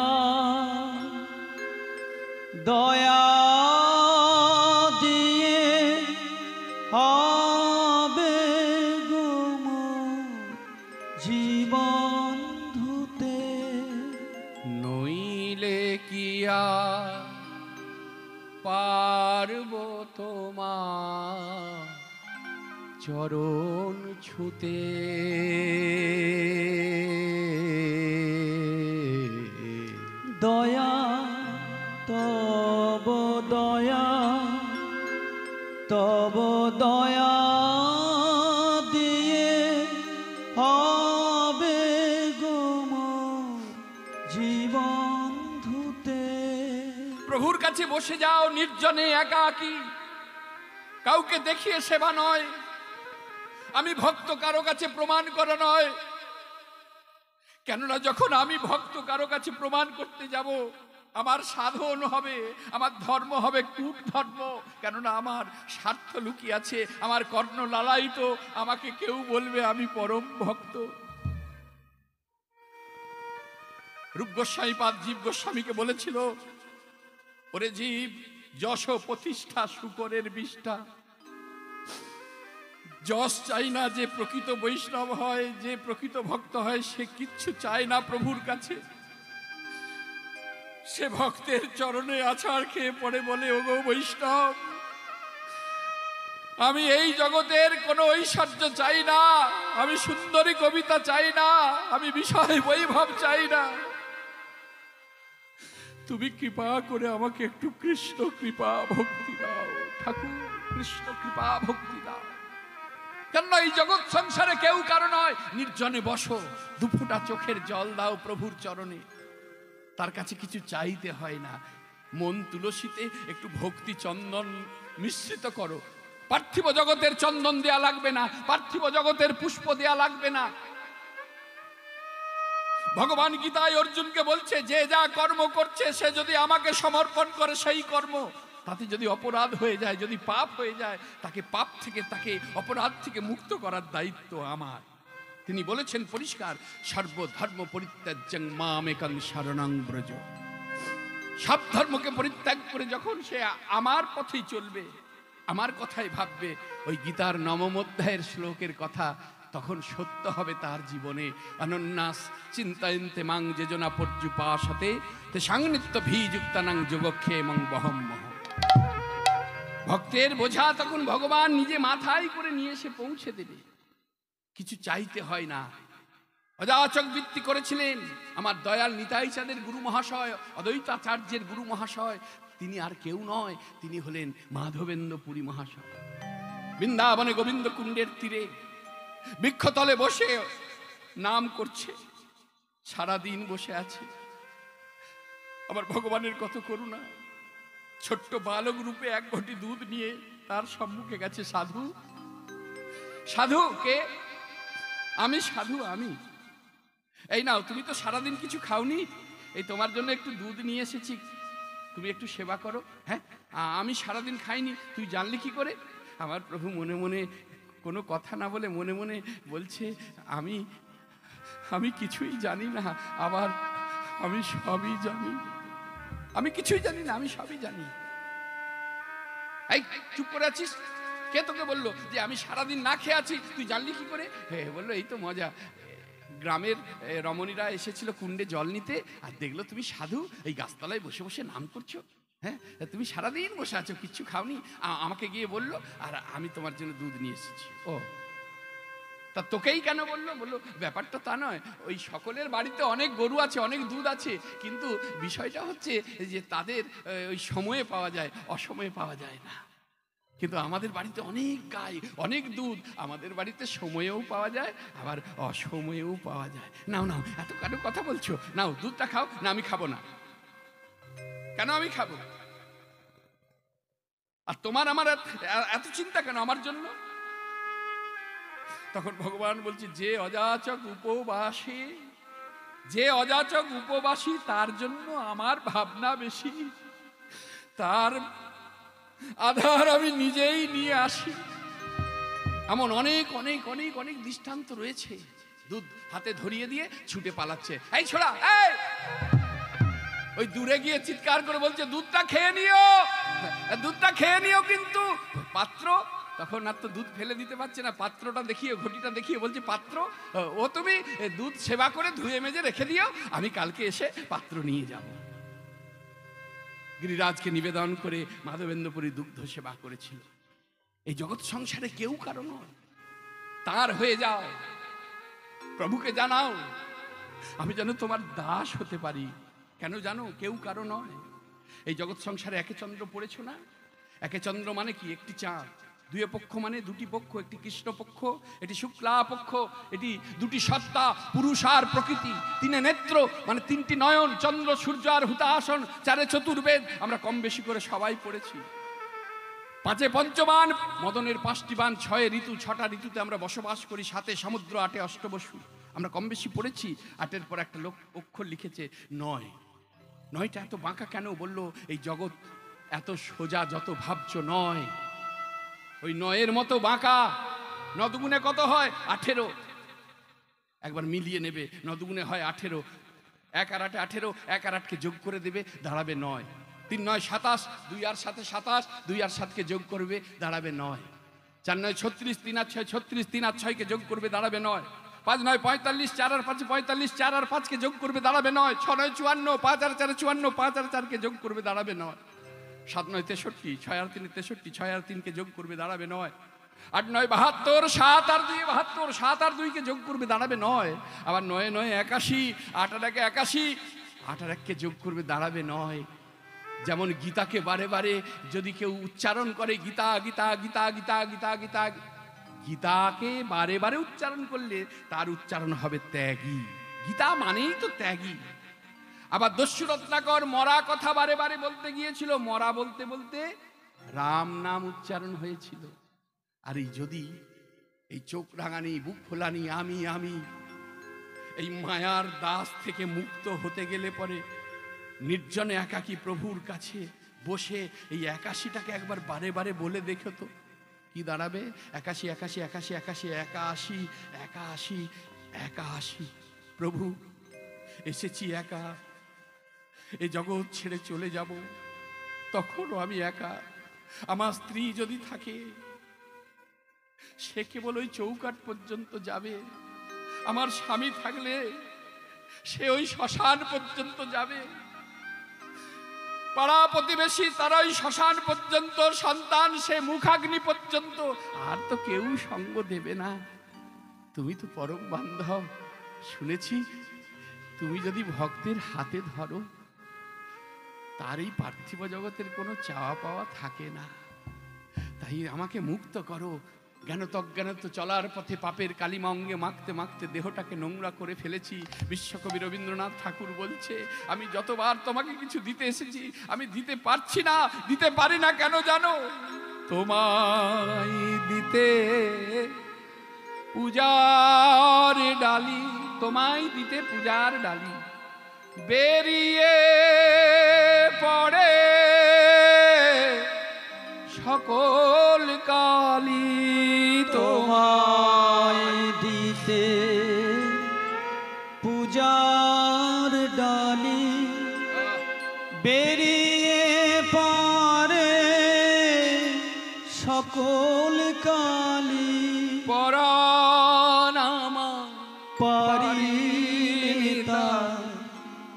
Speaker 3: দয়া দিয়ে হবে গো জীবন ধুতে।
Speaker 1: নইলে কিয়া পারব তোমার চরণ ছুতে।
Speaker 3: দয়া, তব দয়া, তব দয়া দিয়ে হবে গো জীবন ধুতে।
Speaker 1: প্রভুর কাছে বসে যাও নির্জনে একাকী, কাউকে দেখিয়ে সেবা নয়। আমি ভক্ত কারো কাছে প্রমাণ করা নয়, কেননা যখন আমি ভক্ত কারো কাছে প্রমাণ করতে যাব, আমার সাধন হবে, আমার ধর্ম হবে কূট ধর্ম। কেননা আমার স্বার্থ লুকিয়ে আছে, আমার কর্ণ লালায়িত। আমাকে কেউ বলবে আমি পরম ভক্ত। রূপ গোস্বামী পাদ জীব গোস্বামীকে বলেছিল, ওরে জীব, যশ প্রতিষ্ঠা শুকরের বিষ্ঠা। যশ চাই না যে প্রকৃত বৈষ্ণব হয়, যে প্রকৃত ভক্ত হয়, সে কিচ্ছু চায় না প্রভুর কাছে। সে ভক্তের চরণে আছাড় খেয়ে পড়ে বলে, ওগো বৈষ্ণব, আমি এই জগতের কোনো ঐশ্বর্য চাই না, আমি সুন্দরী কবিতা চাই না, আমি বিষয় বৈভব চাই না। তুমি কৃপা করে আমাকে একটু কৃষ্ণ কৃপা ভক্তি দাও ঠাকুর, কৃষ্ণ কৃপা ভক্তি দাও। কেন এই জগৎ সংসারে কেউ কারো নয়। নির্জনে বসো, দুফোঁটা চোখের জল দাও প্রভুর চরণে। তার কাছে কিছু চাইতে হয় না। মন তুলসীতে একটু ভক্তি চন্দন মিশ্রিত করো। পার্থিব জগতের চন্দন দেয়া লাগবে না, পার্থিব জগতের পুষ্প দেয়া লাগবে না। ভগবান গীতায় অর্জুনকে বলছে, যে যা কর্ম করছে সে যদি আমাকে সমর্পণ করে সেই কর্ম, তাতে যদি অপরাধ হয়ে যায়, যদি পাপ হয়ে যায়, তাকে পাপ থেকে, তাকে অপরাধ থেকে মুক্ত করার দায়িত্ব আমার। তিনি বলেছেন পরিষ্কার, সর্বধর্ম পরিত্যাজ্যং মামেকং শরণং ব্রজ। সব ধর্মকে পরিত্যাগ করে যখন সে আমার পথেই চলবে, আমার কথাই ভাববে, ওই গীতার নবম অধ্যায়ের শ্লোকের কথা তখন সত্য হবে তার জীবনে। অনন্যাস চিন্তায়ন্তে মাং যেজনা পর্যুপাসতে তে সাংনিত্য ভিযুক্তানাং যোগক্ষেমং বহম মহ। ভক্তের বোঝা তখন ভগবান নিজে মাথায় করে নিয়ে এসে পৌঁছে দেবে, কিছু চাইতে হয় না। অযাচক বৃত্তি করেছিলেন আমার দয়াল নিতাই চাঁদের গুরু মহাশয়, অদ্বৈতাচার্যের গুরু মহাশয়। তিনি আর কেউ নয়, তিনি হলেন মাধবেন্দ্র পুরী মহাশয়। বৃন্দাবনে গোবিন্দ কুণ্ডের তীরে বৃক্ষতলে বসে নাম করছে, সারাদিন বসে আছে। আমার ভগবানের কত করুণা। ছোট্ট বালক রূপে এক ঘটি দুধ নিয়ে তার সম্মুখে গেছে সাধু। সাধু কে? আমি সাধু, আমি। এই নাও, তুমি তো সারাদিন কিছু খাওনি, এই তোমার জন্য একটু দুধ নিয়ে এসেছি, তুমি একটু সেবা করো। হ্যাঁ, আমি সারাদিন খাইনি, তুই জানলি কি করে? আমার প্রভু মনে মনে কোনো কথা না বলে মনে মনে বলছে, আমি আমি কিছুই জানি না, আবার আমি সবই জানি। আমি কিছুই জানি না, আমি সবই জানি। এই চুপ করে আছিস? কে তোকে বললো যে আমি সারাদিন না খেয়ে আছি? তুই জানলি কি করে? বললো এই তো মজা, গ্রামের রমণীরা এসেছিল কুণ্ডে জল নিতে, আর দেখলো তুমি সাধু এই গাছতলায় বসে বসে নাম করছো। হ্যাঁ, তুমি সারাদিন বসে আছো, কিচ্ছু খাওনি, আমাকে গিয়ে বললো, আর আমি তোমার জন্য দুধ নিয়ে এসেছি। ও তা তোকেই কেন বললো? বললো ব্যাপারটা তা নয়, ওই সকলের বাড়িতে অনেক গরু আছে, অনেক দুধ আছে, কিন্তু বিষয়টা হচ্ছে যে তাদের ওই সময়ে পাওয়া যায়, অসময়ে পাওয়া যায় না। কিন্তু আমাদের বাড়িতে অনেক গাই, অনেক দুধ, আমাদের বাড়িতে সময়েও পাওয়া যায়, আবার অসময়েও পাওয়া যায়। নাও নাও, এত কেন কথা বলছো? নাও দুধটা খাও। না আমি খাবো না। কেন আমি খাবো? আর তোমার আমার এত চিন্তা কেন আমার জন্য? তখন ভগবান বলছে, যে অযাচক উপবাসী, যে অযাচক উপবাসী তার জন্য আমার ভাবনা বেশি, তার আধার আমি নিজেই নিয়ে আসি। এমন অনেক অনেক অনেক অনেক দৃষ্টান্ত রয়েছে। দুধ হাতে ধরিয়ে দিয়ে ছুটে পালাচ্ছে, এই ছোড়া, এই! ওই দূরে গিয়ে চিৎকার করে বলছে, দুধটা খেয়ে নিও, দুধটা খেয়ে নিও। কিন্তু পাত্র তখন আর তো দুধ ফেলে দিতে পারছে না, পাত্রটা দেখিয়ে, ঘটিটা দেখিয়ে বলছে, পাত্র ও তুমি দুধ সেবা করে ধুয়ে মেজে রেখে দিও, আমি কালকে এসে পাত্র নিয়ে যাব। গিরিরাজকে নিবেদন করে মাধবেন্দ্রপুরী দুগ্ধ সেবা করেছিল। এই জগৎ সংসারে কেউ কারো নয়, তার হয়ে যাও, প্রভুকে জানাও, আমি যেন তোমার দাস হতে পারি। কেন জানো? কেউ কারো নয়। এই জগৎ সংসারে একে চন্দ্র পড়েছো না? একে চন্দ্র মানে কি? একটি চাঁদ। দুয়ে পক্ষ মানে দুটি পক্ষ, একটি কৃষ্ণ পক্ষ, এটি শুক্লা পক্ষ, এটি দুটি সত্তা, পুরুষ আর প্রকৃতি। তিনে নেত্র মানে তিনটি নয়ন, চন্দ্র, সূর্য আর হুতাসন। চারে চতুর্বেদ আমরা কম বেশি করে সবাই পড়েছি। পাঁচে পঞ্চবান, মদনের পাঁচটি বান, ছয়ে ঋতু, ছটা ঋতুতে আমরা বসবাস করি, সাতে সমুদ্র, আটে অষ্টবসু, আমরা কম বেশি পড়েছি। আটের পর একটা লোক অক্ষর লিখেছে নয়। নয়টা এত বাঁকা কেন? বললো এই জগৎ এত সোজা যত ভাবছ নয়, ওই নয়ের মতো বাঁকা। নদগুণে কত হয়? 18। একবার মিলিয়ে নেবে, নদগুণে হয় 18, 1 আর 8 18, 1 আর 8কে যোগ করে দেবে, দাঁড়াবে 9। 3 9 27, 2 আর 7 27, 2 আর 7কে যোগ করবে, দাঁড়াবে 9। 4 9 36, 3 আর 6 36, 3 আর 6কে যোগ করবে, দাঁড়াবে 9। 5 9 45, 4 আর 5 45, 4 আর 5কে যোগ করবে, দাঁড়াবে 9। 6 9 54, 5 আর 4 54, 5 আর 4কে যোগ করবে, দাঁড়াবে 9। 7 9 63, 6 আর 3 63, 6 আর 3কে যোগ করবে, দাঁড়াবে 9। 8 9 72, 7 আর 2 72, 7 আর 2কে যোগ করবে, দাঁড়াবে 9। আবার 9 9 81, 8 আর 1 81, 8 আর 1কে যোগ করবে, দাঁড়াবে 9। যেমন গীতাকে বারে বারে যদি কেউ উচ্চারণ করে, গীতা গীতা গীতা গীতা গীতা গীতা, গীতাকে বারে বারে উচ্চারণ করলে তার উচ্চারণ হবে ত্যাগী। গীতা মানেই তো ত্যাগী। আবার দস্যু রত্নাকর মরা কথা বারে বারে বলতে গিয়েছিল, মরা বলতে বলতে রাম নাম উচ্চারণ হয়েছিল। আর এই যদি এই চোখ রাঙানি, বুক ফোলানি, আমি আমি, এই মায়ার দাস থেকে মুক্ত হতে গেলে পরে নির্জনে একাকী প্রভুর কাছে বসে এই 81টাকে একবার বারে বারে বলে দেখো তো, কি দাঁড়াবে? 81 81 81 81 81 81 81। প্রভু এসেছি একা, এই জগৎ ছেড়ে চলে যাব, তখনও আমি একা। আমার স্ত্রী যদি থাকে সে কেবল ওই চৌকাঠ পর্যন্ত যাবে, আমার স্বামী থাকলে সে ওই শ্মশান পর্যন্ত যাবে, পাড়া প্রতিবেশী তারা ওই শ্মশান পর্যন্ত, সন্তান সে মুখাগ্নি পর্যন্ত, আর তো কেউ সঙ্গ দেবে না। তুমি তো পরম বান্ধব, শুনেছি তুমি যদি ভক্তের হাতে ধরো তার এই পার্থিব জগতের কোনো চাওয়া পাওয়া থাকে না। তাই আমাকে মুক্ত করো। জ্ঞানত অজ্ঞানত চলার পথে পাপের কালিমা অঙ্গে মাখতে মাখতে দেহটাকে নোংরা করে ফেলেছি। বিশ্বকবি রবীন্দ্রনাথ ঠাকুর বলছে, আমি যতবার তোমাকে কিছু দিতে এসেছি আমি দিতে পারছি না, দিতে পারি না। কেন জানো? তোমায় দিতে পূজার ডালি, তোমায় দিতে পূজার ডালি বেরিয়ে পড়ে সকল কালি
Speaker 3: তোমায় দিতে পূজার ডালি বেরিয়ে পারে সকল কালি
Speaker 1: পরাণ আমার
Speaker 3: পারিতা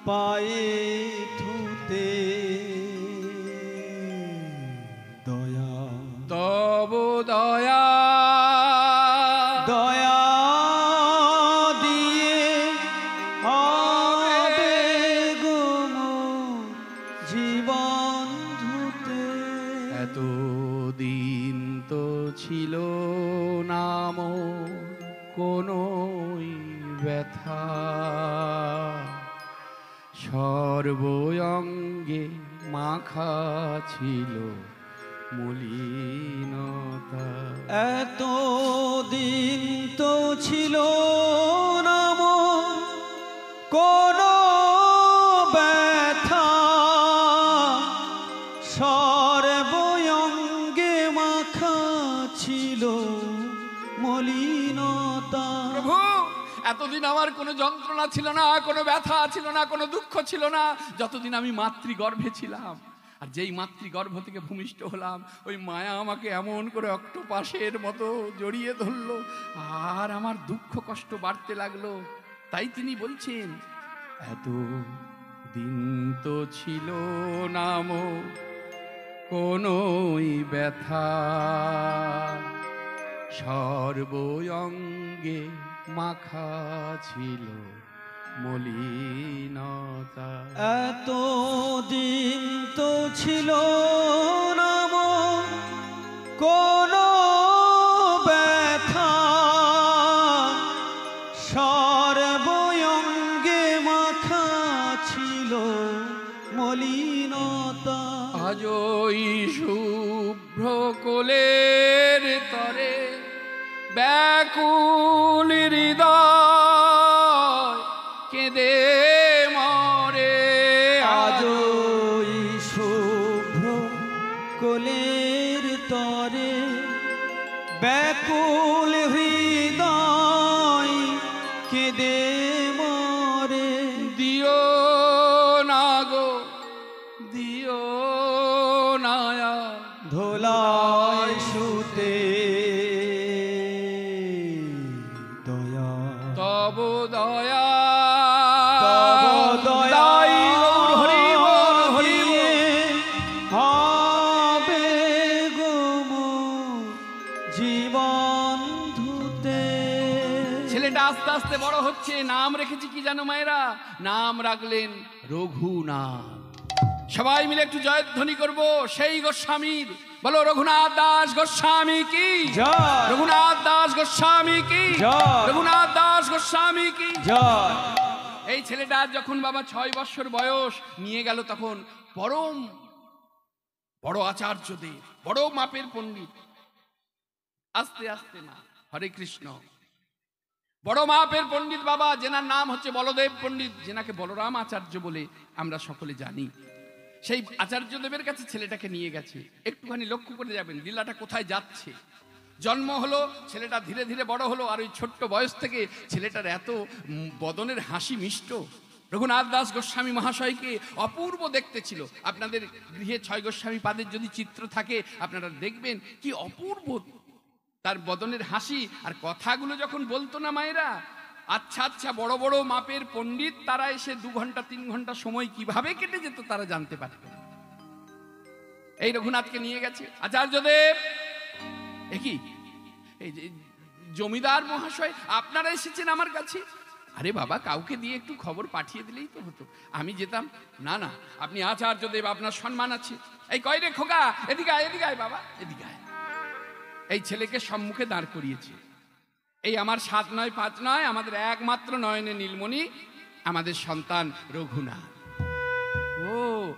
Speaker 3: পায়ে ধুতে দয়া
Speaker 1: তব দয়া
Speaker 3: দয়া দিয়ে হবে গো মোর জীবন ধুতে
Speaker 1: এত দিন তো ছিল নাম কোনোই ব্যথা সর্বঙ্গে মাখা ছিল মলিনতা।
Speaker 3: এত দিন তো ছিল না মোর কোনো ব্যথা সর্বঙ্গে মাখা ছিল মলিনতা
Speaker 1: প্রভু, এতদিন আমার কোনো যন্ত্রণা ছিল না, কোনো ব্যথা ছিল না, কোনো দুঃখ ছিল না, যতদিন আমি মাতৃগর্ভে ছিলাম। আর যেই মাতৃগর্ভ থেকে ভূমিষ্ঠ হলাম, ওই মায়া আমাকে এমন করে অক্টোপাসের মতো জড়িয়ে ধরলো, আর আমার দুঃখ কষ্ট বাড়তে লাগলো। তাই তিনি বলছেন, এত দিন তো ছিল নাম কোনোই ব্যথা সর্বঙ্গে মাখা ছিল মলিনতা।
Speaker 3: এত দিন তো ছিল না মোর কোনো ব্যথা সর্বঙ্গে মাখা ছিল মলিনতা
Speaker 1: আজই শুভ্র কোলের তরে ব্যাকুল হৃদয় কেঁদে মরে।
Speaker 3: আজই শুভ্র কোলের তরে ব্যাকুল হৃদয় কেঁদে মরে
Speaker 1: দিও না গো দিও না
Speaker 3: ধোলায় শুতে দয়া
Speaker 1: তব দয়া
Speaker 3: তব দয়াই
Speaker 1: গৌর হরি বল হরি বল।
Speaker 3: দিয়ে হবে গো মোর জীবন ধুতে
Speaker 1: ছেলেটা আস্তে আস্তে বড় হচ্ছে। নাম রেখেছি কি জানো মায়েরা? নাম রাখলেন রঘুনাথ। সবাই মিলে একটু জয়ধ্বনি করব সেই গোস্বামীর। বলো রঘুনাথ দাস গোস্বামী কি
Speaker 3: জয়।
Speaker 1: রঘুনাথ দাস গোস্বামী কি
Speaker 3: জয়।
Speaker 1: রঘুনাথ দাস গোস্বামী কি
Speaker 3: জয়।
Speaker 1: এই ছেলেটার যখন বাবা 6 বছর বয়স নিয়ে গেল, তখন পরম বড় আচার্যদের বড় মাপের পণ্ডিত, আস্তে আস্তে না হরে কৃষ্ণ, বড় মাপের পণ্ডিত বাবা, যেনার নাম হচ্ছে বলদেব পণ্ডিত, যেনাকে বলরাম আচার্য বলে আমরা সকলে জানি, সেই আচার্যদেবের কাছে ছেলেটাকে নিয়ে গেছে। একটুখানি লক্ষ্য করে যাবেন লীলাটা কোথায় যাচ্ছে। জন্ম হলো, ছেলেটা ধীরে ধীরে বড় হলো, আর ওই ছোট্ট বয়স থেকে ছেলেটার এত বদনের হাসি মিষ্ট। রঘুনাথ দাস গোস্বামী মহাশয়কে অপূর্ব দেখতে ছিল। আপনাদের গৃহে 6 গোস্বামী পাদের যদি চিত্র থাকে আপনারা দেখবেন কি অপূর্ব তার বদনের হাসি। আর কথাগুলো যখন বলতো না মায়েরা, আচ্ছা আচ্ছা বড় বড় মাপের পণ্ডিত তারা এসে 2 ঘন্টা 3 ঘন্টা সময় কিভাবে কেটে যেত তারা জানতে পারত। এই রঘুনাথকে নিয়ে গেছে আচার্যদেব। একই এই যে জমিদার মহাশয় আপনারা এসেছেন আমার কাছে। আরে বাবা, কাউকে দিয়ে একটু খবর পাঠিয়ে দিলেই তো হতো, আমি যেতাম। না না, আপনি আচার্যদেব, আপনার সম্মান আছে। এই কয় রে খোকা, এদিকে আয়, এদিকে আয় বাবা, এদিকে আয়। এই ছেলেকে সম্মুখে দাঁড় করিয়েছে। এই আমার 7 নয় 5 নয়, আমাদের একমাত্র নয়নে নীলমণি, আমাদের সন্তান রঘুনাথ। ও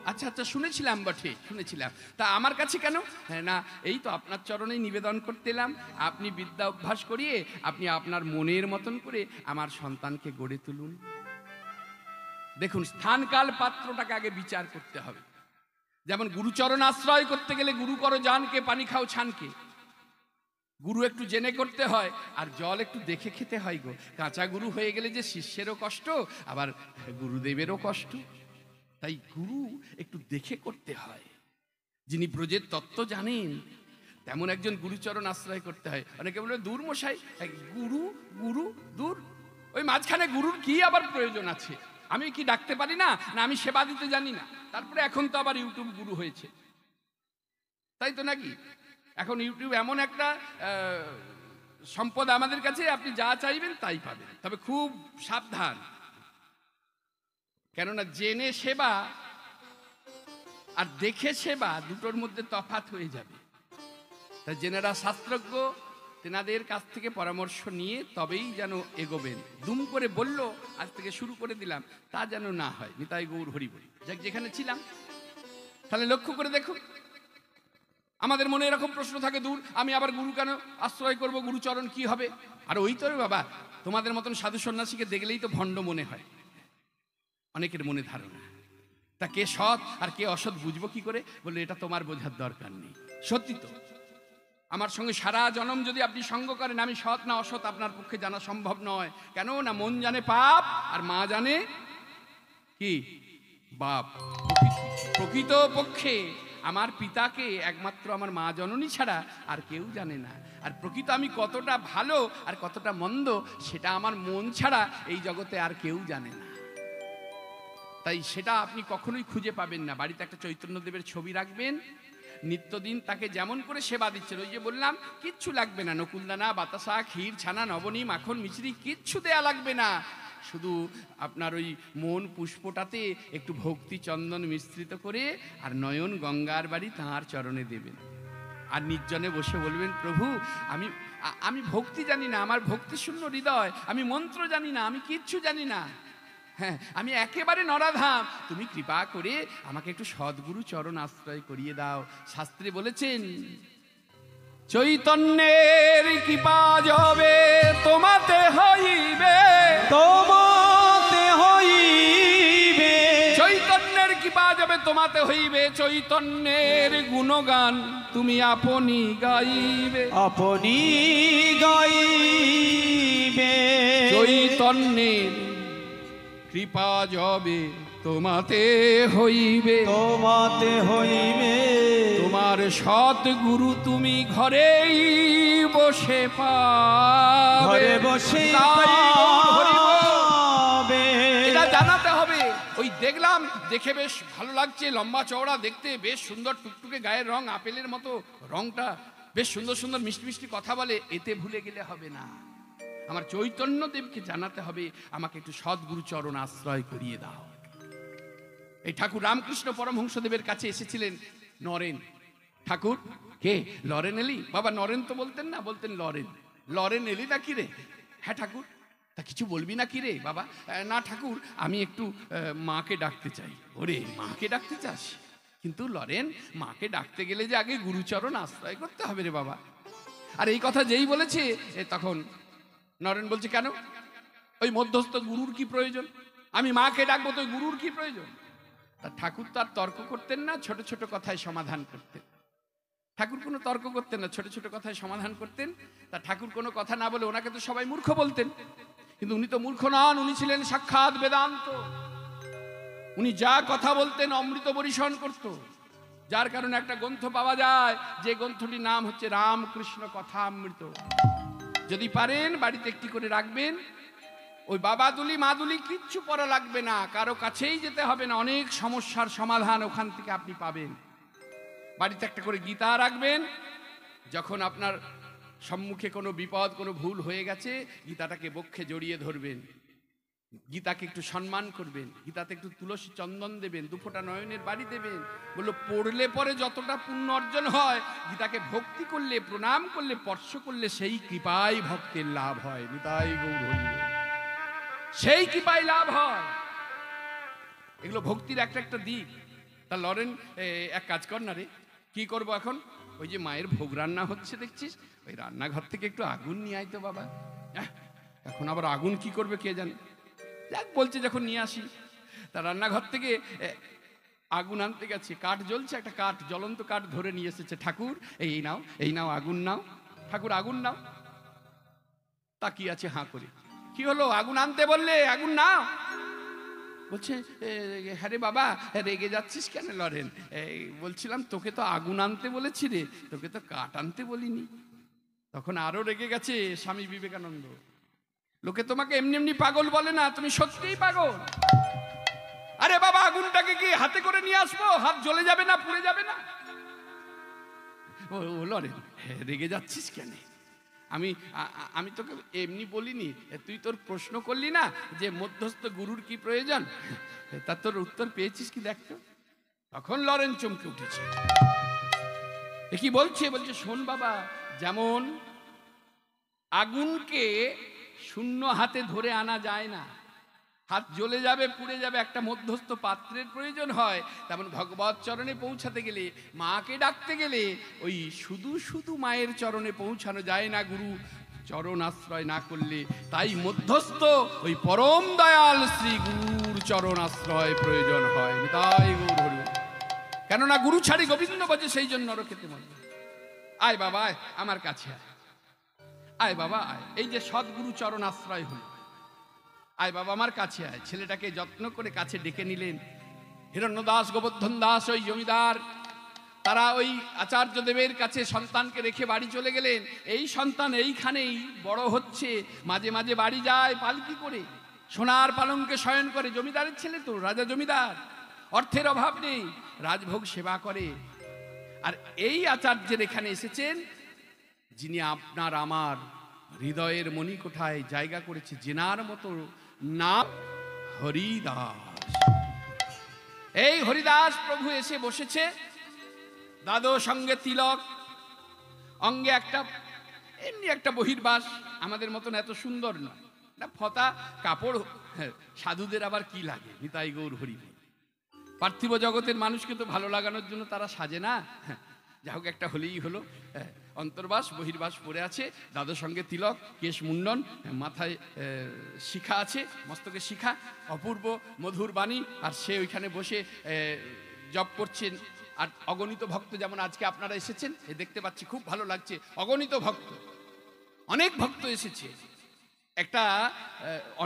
Speaker 1: আচ্ছা আচ্ছা, শুনেছিলাম বটে, শুনেছিলাম। তা আমার কাছে কেন? হ্যাঁ না, এই তো আপনার চরণেই নিবেদন করতে এলাম। আপনি বিদ্যা অভ্যাস করিয়ে আপনি আপনার মনের মতন করে আমার সন্তানকে গড়ে তুলুন। দেখুন, স্থানকাল পাত্রটাকে আগে বিচার করতে হবে। যেমন গুরুচরণ আশ্রয় করতে গেলে গুরু করো জানকে, পানি খাও ছানকে। গুরু একটু জেনে করতে হয়, আর জল একটু দেখে খেতে হয় গো। কাঁচা গুরু হয়ে গেলে যে শিষ্যেরও কষ্ট, আবার গুরুদেবেরও কষ্ট। তাই গুরু একটু দেখে করতে হয়। যিনি ব্রজের তত্ত্ব জানেন তেমন একজন গুরুচরণ আশ্রয় করতে হয়। অনেকে বলে দূর মশাই, গুরু গুরু দূর, ওই মাঝখানে গুরুর কি আবার প্রয়োজন আছে? আমি কি ডাকতে পারি না? না আমি সেবা দিতে জানি না? তারপরে এখন তো আবার ইউটিউব গুরু হয়েছে, তাই তো নাকি? এখন ইউটিউব এমন একটা সম্পদ আমাদের কাছে, আপনি যা চাইবেন তাই পাবেন। তবে খুব সাবধান, কেননা জেনে সেবা আর দেখে সেবা দুটোর মধ্যে তফাৎ হয়ে যাবে। তাই জেনারা শাস্ত্রজ্ঞ, তেনাদের কাছ থেকে পরামর্শ নিয়ে তবেই যেন এগোবেন। দুম করে বলল আজ থেকে শুরু করে দিলাম, তা যেন না হয়। নিতাই গৌর হরি বলি। যাক, যেখানে ছিলাম তাহলে লক্ষ্য করে দেখো, আমাদের মনে এরকম প্রশ্ন থাকে, দূর আমি আবার গুরু কেন আশ্রয় করব, গুরুচরণ কি হবে? আর ওই তো বাবা, তোমাদের মতন সাধু সন্ন্যাসীকে দেখলেই তো ভণ্ড মনে হয় অনেকের মনে ধারণা। তা কে সৎ আর কে অসৎ বুঝবো কি করে? বলে এটা তোমার বোঝার দরকার নেই। সত্যি তো, আমার সঙ্গে সারা জনম যদি আপনি সঙ্গ করেন, আমি সৎ না অসৎ আপনার পক্ষে জানা সম্ভব নয়। কেন না মন জানে পাপ, আর মা জানে কি বাপ। প্রকৃত পক্ষে আমার পিতাকে একমাত্র আমার মা জননী ছাড়া আর কেউ জানে না। আর প্রকৃত আমি কতটা ভালো আর কতটা মন্দ সেটা আমার মন ছাড়া এই জগতে আর কেউ জানে না। তাই সেটা আপনি কখনোই খুঁজে পাবেন না। বাড়িতে একটা চৈতন্যদেবের ছবি রাখবেন, নিত্যদিন তাকে যেমন করে সেবা দিচ্ছেন, ওই যে বললাম কিচ্ছু লাগবে না, নকুলদানা, বাতাসা, ক্ষীর, ছানা, নবনী, মাখন, মিছরি কিচ্ছু দেয়া লাগবে না। শুধু আপনার ওই মন পুষ্পটাতে একটু ভক্তি চন্দন মিশ্রিত করে আর নয়ন গঙ্গার বাড়ি তাঁর চরণে দেবেন। আর নির্জনে বসে বলবেন, প্রভু আমি ভক্তি জানি না, আমার ভক্তি শূন্য হৃদয়, আমি মন্ত্র জানি না, আমি কিচ্ছু জানি না, হ্যাঁ আমি একেবারে নরাধাম, তুমি কৃপা করে আমাকে একটু সদ্গুরু চরণ আশ্রয় করিয়ে দাও। শাস্ত্রে বলেছেন, চৈতন্যের কৃপা যবে তোমাতে হইবে,
Speaker 3: তোমাতে হইবে,
Speaker 1: চৈতন্যের কৃপা যবে তোমাতে হইবে, চৈতন্যের গুণগান তুমি আপনি গাইবে,
Speaker 3: আপনি গাইবে।
Speaker 1: চৈতন্যের কৃপা যবে তোমাতে হইবে,
Speaker 3: তোমাতে হইবে,
Speaker 1: তোমার সৎ গুরু তুমি ঘরেই বসে পাবে,
Speaker 3: ঘরে বসে
Speaker 1: পাবে। এটা জানাতে হবে। ওই দেখলাম, দেখে বেশ ভালো লাগছে, লম্বা চওড়া দেখতে, বেশ সুন্দর টুকটুকে গায়ের রং, আপেলের মতো রংটা, বেশ সুন্দর সুন্দর মিষ্টি মিষ্টি কথা বলে, এতে ভুলে গেলে হবে না। আমার চৈতন্যদেবকে জানাতে হবে, আমাকে একটু সদ্গুরু চরণ আশ্রয় করিয়ে দাও। এই ঠাকুর রামকৃষ্ণ পরমহংসদেবের কাছে এসেছিলেন নরেন ঠাকুর। কে? লরেন এলি? বাবা নরেন তো বলতেন না, বলতেন লরেন। লরেন এলি না কি রে? হ্যাঁ ঠাকুর। তা কিছু বলবি না কি রে? বাবা না ঠাকুর, আমি একটু মাকে ডাকতে চাই। ওরে মাকে ডাকতে চাস? কিন্তু লরেন, মাকে ডাকতে গেলে যে আগে গুরুচরণ আশ্রয় করতে হবে রে বাবা। আর এই কথা যেই বলেছে, তখন নরেন বলছে, কেন? ওই মধ্যস্থ গুরুর কি প্রয়োজন? আমি মাকে ডাকবো তো গুরুর কি প্রয়োজন? তা ঠাকুর তো আর তর্ক করতেন না, ছোট ছোট কথায় সমাধান করতেন। ঠাকুর কোনো তর্ক করতেন না, ছোট ছোট কথায় সমাধান করতেন। তা ঠাকুর কোনো কথা না বলে ওনাকে তো সবাই মূর্খ বলতেন, কিন্তু উনি তো মূর্খ নন, উনি ছিলেন সাক্ষাৎ বেদান্ত। উনি যা কথা বলতেন অমৃত বরিশন করত। যার কারণে একটা গ্রন্থ পাওয়া যায়, যে গ্রন্থটির নাম হচ্ছে রামকৃষ্ণ কথামৃত। যদি পারেন বাড়িতে একটি করে রাখবেন। ওই বাবাদুলি মাদুলি কিচ্ছু পড়া লাগবে না, কারো কাছেই যেতে হবে না, অনেক সমস্যার সমাধান ওখান থেকে আপনি পাবেন। বাড়িতে একটা করে গীতা রাখবেন। যখন আপনার সম্মুখে কোনো বিপদ, কোনো ভুল হয়ে গেছে, গীতাটাকে বক্ষে জড়িয়ে ধরবেন, গীতাকে একটু সম্মান করবেন, গীতাতে একটু তুলসী চন্দন দেবেন, দুফোঁটা নয়নের বাড়ি দেবেন। বললো পড়লে পরে যতটা পুণ্য অর্জন হয়, গীতাকে ভক্তি করলে, প্রণাম করলে, স্পর্শ করলে সেই কৃপাই ভক্তের লাভ হয়। নিতাই গৌর হরি বল। সেই কৃপাই লাভ হয়। এগুলো ভক্তির একটা একটা দিক। তা লরেন, এক কাজ কর না রে। কি করবো এখন? ওই যে মায়ের ভোগ রান্না হচ্ছে দেখছিস, ওই রান্নাঘর থেকে একটু আগুন নিয়ে আয় তো বাবা। এখন আবার আগুন কি করবে কে জানে। যাক বলছে যখন নিয়ে আসি। তা রান্নাঘর থেকে আগুন আনতে গেছে, কাঠ জ্বলছে, একটা কাঠ, জ্বলন্ত কাঠ ধরে নিয়ে এসেছে। ঠাকুর এই নাও, এই নাও আগুন নাও। ঠাকুর আগুন নাও, তাকিয়ে আছে হাঁ করে। কি হলো? আগুন আনতে বললে, আগুন নাও। বলছে হ্যাঁ রে বাবা, রেগে যাচ্ছিস কেন লরেন? বলছিলাম তোকে তো আগুন আনতে বলেছি রে, তোকে তো কাঠ আনতে বলিনি। তখন আরো রেগে গেছে স্বামী বিবেকানন্দ। লোকে তোমাকে এমনি এমনি পাগল বলে না, তুমি সত্যিই পাগল। আরে বাবা, আগুনটাকে কি হাতে করে নিয়ে আসবো? হাত জ্বলে যাবে না, পুড়ে যাবে না? ও লরেন, রেগে যাচ্ছিস কেন? আমি তোকে এমনি বলিনি, তুই তোর প্রশ্ন করলি না যে মধ্যস্থ গুরুর কি প্রয়োজন, তা তোর উত্তর পেয়েছিস কি দেখতো। তখন লরেন চমকে উঠেছে। এ কি বলছে? বলছে শোন বাবা, যেমন আগুনকে শূন্য হাতে ধরে আনা যায় না, হাত জ্বলে যাবে, পুড়ে যাবে, একটা মধ্যস্থ পাত্রের প্রয়োজন হয়। তেমন ভগবত চরণে পৌঁছাতে গেলে, মাকে ডাকতে গেলে ওই শুধু শুধু মায়ের চরণে পৌঁছানো যায় না গুরু চরণ আশ্রয় না করলে। তাই মধ্যস্থ ওই পরম দয়াল শ্রী গুরুর চরণ আশ্রয় প্রয়োজন হয়। তাই গৌর হরি। কেননা গুরু ছাড়ি গোবিন্দ বাজে, সেই জন্য নরকেতে মন। আয় বাবা আয়, আমার কাছে আয়, আয় বাবা আয়। এই যে সদ্গুরু চরণ আশ্রয় হল, আয় বাবা আমার কাছে আয়। ছেলেটাকে যত্ন করে কাছে ডেকে নিলেন। হিরণ্যদাস, গোবর্ধন দাস, ওই জমিদার, তারা ওই আচার্য দেবের কাছে সন্তানকে রেখে বাড়ি চলে গেলেন। এই সন্তান এইখানেই বড় হচ্ছে, মাঝে মাঝে বাড়ি যায় পালকি করে, সোনার পালঙ্কে শয়ন করে। জমিদারের ছেলে তো, রাজা জমিদার, অর্থের অভাব নেই, রাজভোগ সেবা করে। আর এই আচার্যের এখানে এসেছেন যিনি আপনার আমার হৃদয়ের মণিকোঠায় জায়গা করেছে, জেনার মতো নাম হরিদাস। এই হরিদাস প্রভু এসে বসেছে, দাদো সঙ্গে তিলক, অঙ্গে একটা এমনি একটা বহির্বাস, আমাদের মতন এত সুন্দর নয়, না ফতা কাপড়। সাধুদের আবার কি লাগে? নিতাই গৌর হরি। পার্থিব জগতের মানুষকে তো ভালো লাগানোর জন্য তারা সাজে না। যা হোক, একটা হলেই হলো। অন্তর্বাস বহির্বাস পরে আছে, দাদুর সঙ্গে তিলক, কেশ মুন্ডন, মাথায় শিখা আছে, মস্তকে শিখা, অপূর্ব মধুর বাণী। আর সে ওইখানে বসে জপ করছেন। আর অগণিত ভক্ত, যেমন আজকে আপনারা এসেছেন, দেখতে পাচ্ছি, খুব ভালো লাগছে। অগণিত ভক্ত, অনেক ভক্ত এসেছে। একটা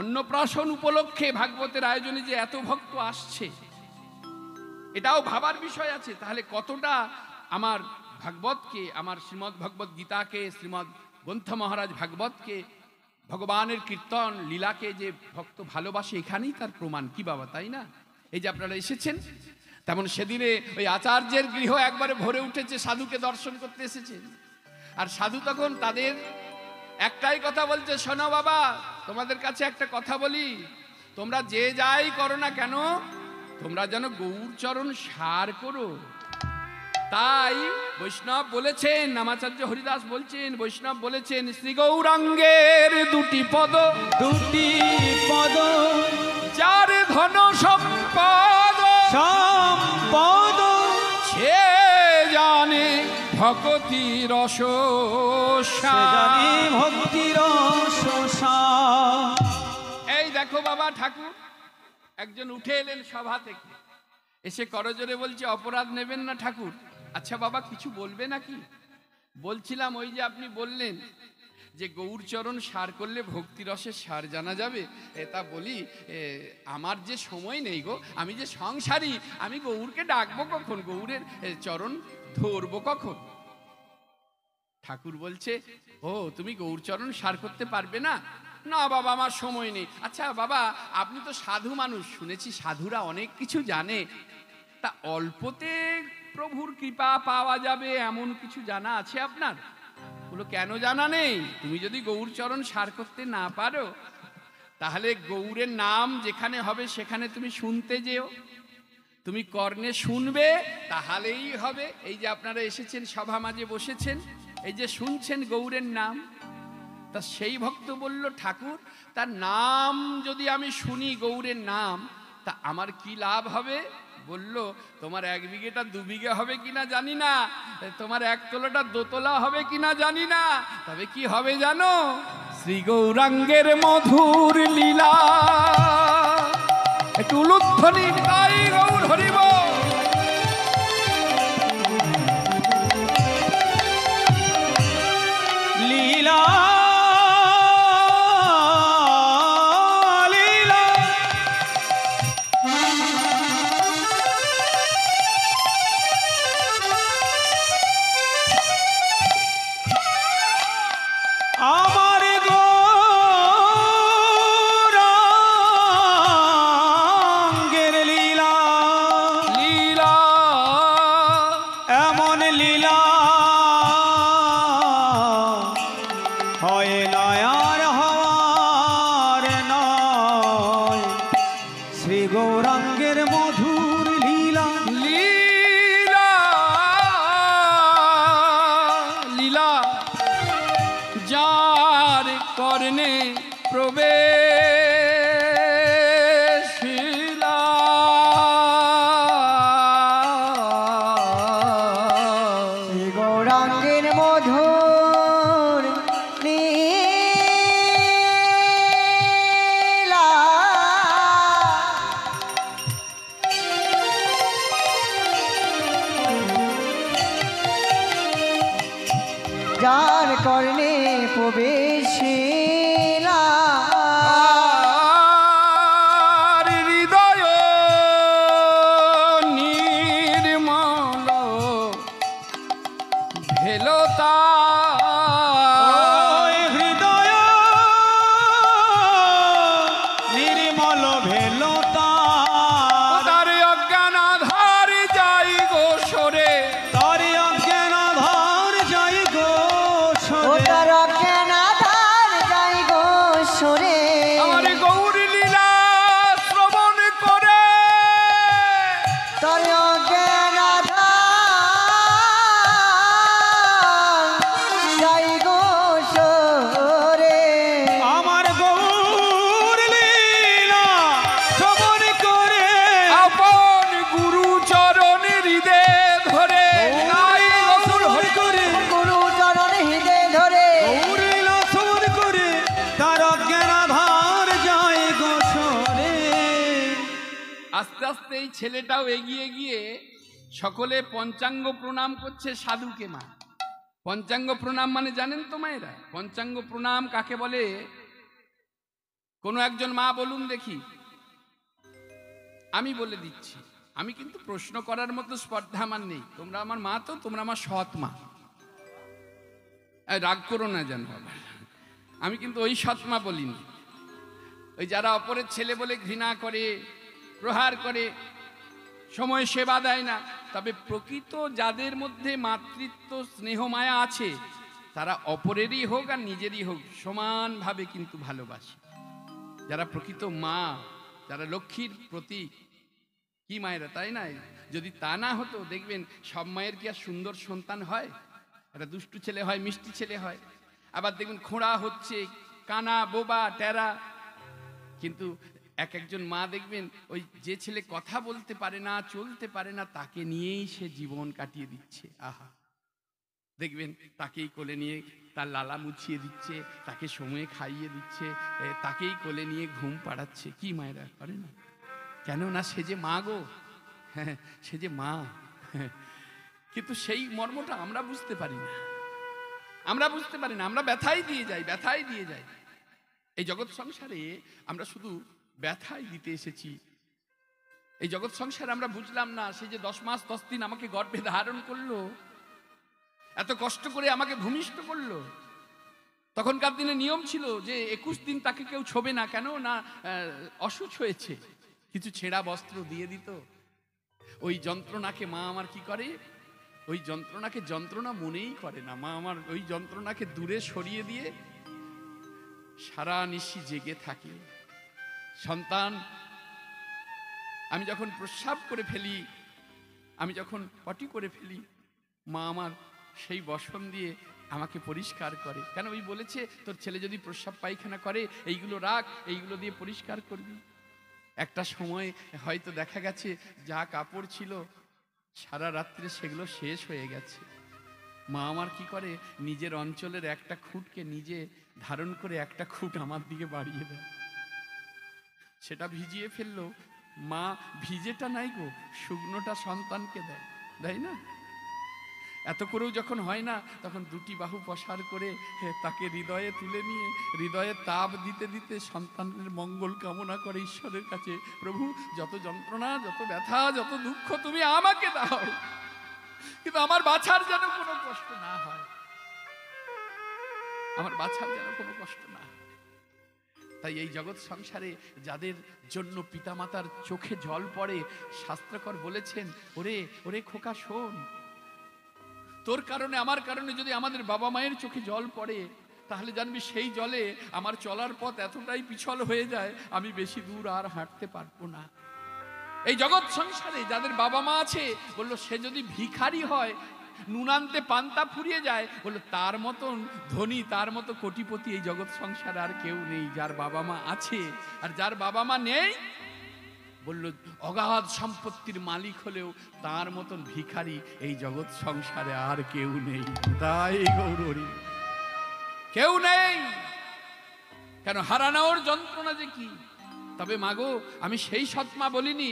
Speaker 1: অন্নপ্রাশন উপলক্ষে ভাগবতের আয়োজনে যে এত ভক্ত আসছে, এটাও ভাবার বিষয় আছে। তাহলে কতটা আমার ভাগবতকে, আমার শ্রীমদ্ ভগবত গীতাকে, শ্রীমদ্ গ্রন্থ মহারাজ ভাগবতকে, ভগবানের কীর্তন লীলাকে যে ভক্ত ভালোবাসে, এখানেই তার প্রমাণ। কি বাবা, তাই না? এই যে আপনারা এসেছেন, তেমন সেদিনে ওই আচার্যের গৃহ একবারে ভরে উঠেছে, সাধুকে দর্শন করতে এসেছেন। আর সাধু তখন তাদের একটাই কথা বলছে, শোনো বাবা, তোমাদের কাছে একটা কথা বলি, তোমরা যে যাই করো না কেন, তোমরা যেন গৌরচরণ সার করো। তাই বৈষ্ণব বলেছেন, নামাচার্য হরিদাস বলছেন, বৈষ্ণব বলেছেন, শ্রী গৌরাঙ্গের দুটি পদ,
Speaker 3: দুটি পদ,
Speaker 1: যার ধন সম্পদ,
Speaker 3: সম্পদ,
Speaker 1: সে জানে ভক্তি রস,
Speaker 3: জানি ভক্তির রস।
Speaker 1: এই দেখো বাবা, ঠাকুর একজন উঠে এলেন সভা থেকে, এসে করজোরে বলছে, অপরাধ নেবেন না ঠাকুর। আচ্ছা বাবা, কিছু বলবে নাকি? বলছিলাম, ওই যে আপনি বললেন যে গৌরচরণ সার করলে ভক্তি রসের সার জানা যাবে, তা বলি, আমার যে সময় নেই গো, আমি যে সংসারী, আমি গৌরকে ডাকবো কখন, গৌরের চরণ ধরবো কখন? ঠাকুর বলছে, ও তুমি গৌরচরণ সার করতে পারবে না? না বাবা, আমার সময় নেই। আচ্ছা বাবা, আপনি তো সাধু মানুষ, শুনেছি সাধুরা অনেক কিছু জানে, তা অল্পতে প্রভুর কৃপা পাওয়া যাবে এমন কিছু জানা আছে আপনার? বলো, কেন জানা নেই? তুমি যদি গৌরচরণ সার করতে না পারো, তাহলে গৌরের নাম যেখানে হবে সেখানে তুমি শুনতে যেও, তুমি কর্ণে শুনবে, তাহলেই হবে। এই যে আপনারা এসেছেন, সভা মাঝে বসেছেন, এই যে শুনছেন গৌরের নাম, তা সেই ভক্ত বলল, ঠাকুর তার নাম যদি আমি শুনি, গৌরের নাম, তা আমার কি লাভ হবে? বলল, তোমার 1 বিঘেটা 2 বিঘে হবে কিনা জানি না, তোমার 1 তোলাটা 2 তোলা হবে কিনা জানি না, তবে কি হবে জানো? শ্রী গৌরাঙ্গের মধুর লীলা। একটু উলুধ্বনি, তাই গৌর হরি বল। প্রবেশিলা
Speaker 2: শ্রী গৌরাঙ্গের মধুর লীলা যার কর্ণে প্রবেশিলা
Speaker 1: আর হৃদয় নির্মল ভেলতা
Speaker 3: ওই হৃদয় নির্মল ভেলতা
Speaker 1: তার অজ্ঞান আধার যাই গো সরে
Speaker 3: তার অজ্ঞান ধর যাই গো
Speaker 2: ও
Speaker 3: সরে
Speaker 2: তার অজ্ঞানাধার যাই গো সরে
Speaker 1: আমার গৌর লীলা শ্রবণ করে
Speaker 2: তার অজ্ঞানাধার যাই গো সরে
Speaker 3: আমার গৌর লীলা শ্রবণ করে
Speaker 1: আপন গুরু চরণ হৃদে ধরে গাই গৌর হরি
Speaker 3: করে
Speaker 2: গুরু চরণ হৃদে ধরে
Speaker 3: গৌর লীলা শ্রবণ করে তার অজ্ঞান ধর যাই গো সরে
Speaker 1: আস্তে আস্তে এই ছেলেটাও এগিয়ে গিয়ে সকলে পঞ্চাঙ্গ প্রণাম করছে সাধুকে মা। পঞ্চাঙ্গ প্রণাম মানে জানেন তো মায়েরা? পঞ্চাঙ্গ প্রণাম কাকে বলে? কোনো একজন মা বলুন দেখি। আমি বলে দিচ্ছি, আমি কিন্তু প্রশ্ন করার মতো স্পর্ধা আমার নেই। তোমরা আমার মা, তো তোমরা আমার সৎ মা, রাগ করো না যেন বাবা। আমি কিন্তু ওই সৎ মা বলিনি, ওই যারা অপরের ছেলে বলে ঘৃণা করে, প্রহার করে, সময় সেবা দেয় না। তবে প্রকৃত যাদের মধ্যে মাতৃত্ব স্নেহ মায়া আছে, তারা অপরেরই হোক আর নিজেরই হোক সমানভাবে কিন্তু ভালোবাসে। যারা প্রকৃত মা, যারা লক্ষ্মীর প্রতীক, কি মায়েরা, তাই না? যদি তা না হতো দেখবেন সব মায়ের কি আর সুন্দর সন্তান হয়? একটা দুষ্টু ছেলে হয়, মিষ্টি ছেলে হয়, আবার দেখবেন খোঁড়া হচ্ছে, কানা, বোবা, টেরা। কিন্তু এক একজন মা দেখবেন ওই যে ছেলে কথা বলতে পারে না, চলতে পারে না, তাকে নিয়েই সে জীবন কাটিয়ে দিচ্ছে। আহা, দেখবেন তাকেই কোলে নিয়ে তার লালা মুছিয়ে দিচ্ছে, তাকে সময়ে খাইয়ে দিচ্ছে, তাকেই কোলে নিয়ে ঘুম পাড়াচ্ছে। কি মায়েরা করে না? কেন না সে যে মা গো, হ্যাঁ সে যে মা। কিন্তু সেই মর্মটা আমরা বুঝতে পারি না, আমরা বুঝতে পারি না, আমরা ব্যথাই দিয়ে যাই, ব্যথাই দিয়ে যাই। এই জগৎ সংসারে আমরা শুধু ব্যথাই দিতে এসেছি। এই জগৎ সংসারে আমরা বুঝলাম না, সে যে 10 মাস 10 দিন আমাকে গর্ভে ধারণ করলো, এত কষ্ট করে আমাকে ভূমিষ্ঠ করলো। তখনকার দিনে নিয়ম ছিল যে 21 দিন তাকে কেউ ছোবে না, কেন না অসুচ হয়েছে, কিছু ছেঁড়া বস্ত্র দিয়ে দিত। ওই যন্ত্রণাকে মা আমার কি করে, ওই যন্ত্রণাকে যন্ত্রণা মনেই করে না। মা আমার ওই যন্ত্রণাকে দূরে সরিয়ে দিয়ে সারা নিশি জেগে থাকে। সন্তান, আমি যখন প্রস্রাব করে ফেলি, আমি যখন পটি করে ফেলি, মা আমার সেই বসন দিয়ে আমাকে পরিষ্কার করে। কেন? ওই বলেছে তোর ছেলে যদি প্রস্রাব পায়খানা করে এইগুলো রাখ, এইগুলো দিয়ে পরিষ্কার করবি। একটা সময় হয়তো দেখা গেছে যা কাপড় ছিল সারা রাত্রে সেগুলো শেষ হয়ে গেছে। মা আমার কি করে, নিজের অঞ্চলের একটা খুঁটকে নিজে ধারণ করে একটা খুঁট আমার দিকে বাড়িয়ে দেয়। সেটা ভিজিয়ে ফেললো, মা ভিজেটা নাই গো, শুকনোটা সন্তানকে দেয়, তাই না? এত করেও যখন হয় না, তখন দুটি বাহু প্রসার করে তাকে হৃদয়ে তুলে নিয়ে হৃদয়ে তাপ দিতে দিতে সন্তানের মঙ্গল কামনা করে ঈশ্বরের কাছে, প্রভু যত যন্ত্রণা, যত ব্যথা, যত দুঃখ তুমি আমাকে দাও, কিন্তু আমার বাছার যেন কোনো কষ্ট না হয়, আমার বাছার যেন কোনো কষ্ট না হয়। তাই এই জগৎ সংসারে যাদের জন্য পিতামাতার চোখে জল পড়ে, শাস্ত্রকর বলেছেন, ওরে ওরে খোকা শোন, তোর কারণে আমার কারণে যদি আমাদের বাবা মায়ের চোখে জল পড়ে, তাহলে জানবি সেই জলে আমার চলার পথ এতটাই পিছল হয়ে যায়, আমি বেশি দূর আর হাঁটতে পারবো না। এই জগৎ সংসারে যাদের বাবা মা আছে, বললো সে যদি ভিখারি হয়, নুন আনতে পান্তা ফুরিয়ে যায়, বললো তার মতন ধনী, তার মতো কোটিপতি এই জগৎ সংসারে আর কেউ নেই। যার বাবা মা আছে আর যার বাবা মা নেই, বলল অগাধ সম্পত্তির মালিক হলেও তার মতন ভিখারি এই জগৎ সংসারে আর কেউ নেই। তাই গৌরী কেউ নেই। কেন? হারানোর যন্ত্রণা যে কি। তবে মাগো, আমি সেই সৎমা বলিনি,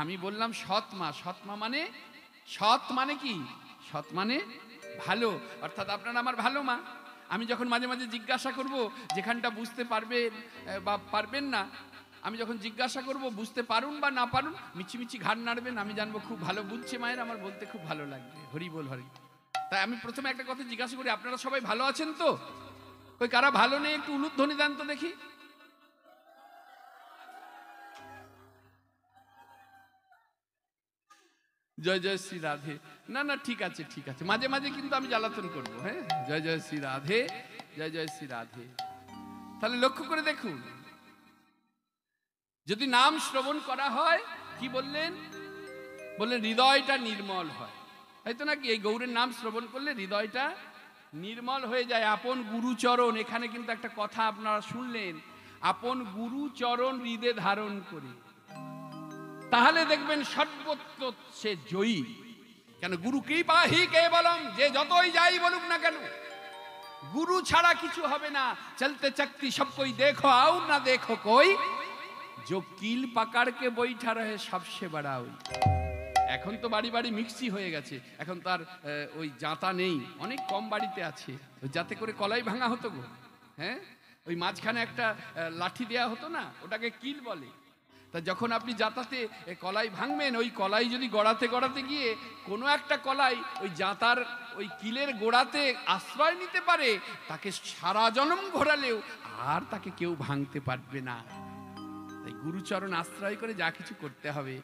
Speaker 1: আমি বললাম সৎমা। সৎমা মানে, সৎ মানে কি? সৎ মানে ভালো, অর্থাৎ আপনারা আমার ভালো মা। আমি যখন মাঝে মাঝে জিজ্ঞাসা করব, যেখানটা বুঝতে পারবেন বা পারবেন না, আমি যখন জিজ্ঞাসা করব বুঝতে পারুন বা না পারুন, মিছিমিছি ঘাড় নাড়বেন, আমি জানবো খুব ভালো বুঝছে মায়ের, আমার বলতে খুব ভালো লাগবে। হরি বল হরি। তাই আমি প্রথমে একটা কথা জিজ্ঞাসা করি, আপনারা সবাই ভালো আছেন তো? কই কারা ভালো নেই একটু উলুধ্বনি দেন তো দেখি। জয় জয় শ্রী রাধে। না না, ঠিক আছে ঠিক আছে, মাঝে মাঝে কিন্তু আমি জ্বালাতন করবো। হ্যাঁ, জয় জয় শ্রী রাধে, জয় জয় শ্রী রাধে। তাহলে লক্ষ্য করে দেখুন, যদি নাম শ্রবণ করা হয়, কি বললেন? বললেন হৃদয়টা নির্মল হয়, তাই তো নাকি? এই গৌরের নাম শ্রবণ করলে হৃদয়টা নির্মল হয়ে যায়। আপন গুরুচরণ, এখানে কিন্তু একটা কথা আপনারা শুনলেন, আপন গুরুচরণ হৃদে ধারণ করে, তাহলে দেখবেন সর্বত্র সে জয়ী। কেন? গুরু কৃপাহি কেবলম, যে যতই যাই বলুক না কেন, গুরু ছাড়া কিছু হবে না। চলতে চকতি সব কই দেখো আও না দেখো কই, जो কিল পাকাড়কে বৈঠা রহে সবসে বড়া ওই। এখন তো বাড়ি বাড়ি মিক্সি হয়ে গেছে, এখন তার ওই জাঁতা নেই, অনেক কম বাড়িতে আছে। যাতে করে কলাই ভাঙা হতো গো, হ্যাঁ, ওই মাঝখানে একটা লাঠি দেয়া হতো না, ওটাকে কিল বলে। তা যখন আপনি জাঁতাতে কলাই ভাঙবেন, ওই কলাই যদি গড়াতে গড়াতে গিয়ে কোনো একটা কলাই ওই জাঁতার ওই কিলের গোড়াতে আশ্রয় নিতে পারে, তাকে সারা জনম ঘোরালেও আর তাকে কেউ ভাঙতে পারবে না। তাই গুরুচরণ আশ্রয় করে যা কিছু করতে হবে।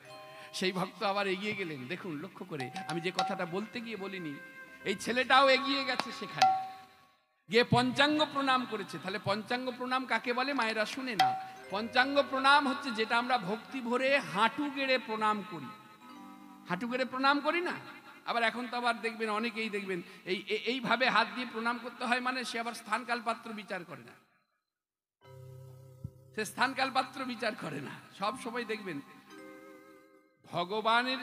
Speaker 1: সেই ভক্ত আবার এগিয়ে গেলেন, দেখুন লক্ষ্য করে, আমি যে কথাটা বলতে গিয়ে বলিনি, এই ছেলেটাও এগিয়ে গেছে, সেখানে গিয়ে পঞ্চাঙ্গ প্রণাম করেছে। তাহলে পঞ্চাঙ্গ প্রণাম কাকে বলে মায়েরা শুনে না? পঞ্চাঙ্গ প্রণাম হচ্ছে যেটা আমরা ভক্তি ভরে হাঁটু গেড়ে প্রণাম করি। হাঁটু গেড়ে প্রণাম করি না? আবার এখন তো আবার দেখবেন অনেকেই দেখবেন এইভাবে হাত দিয়ে প্রণাম করতে হয়, মানে সে আবার স্থানকাল পাত্র বিচার করে না। সে স্থানকাল পাত্র বিচার করে না। সব সময় দেখবেন ভগবানের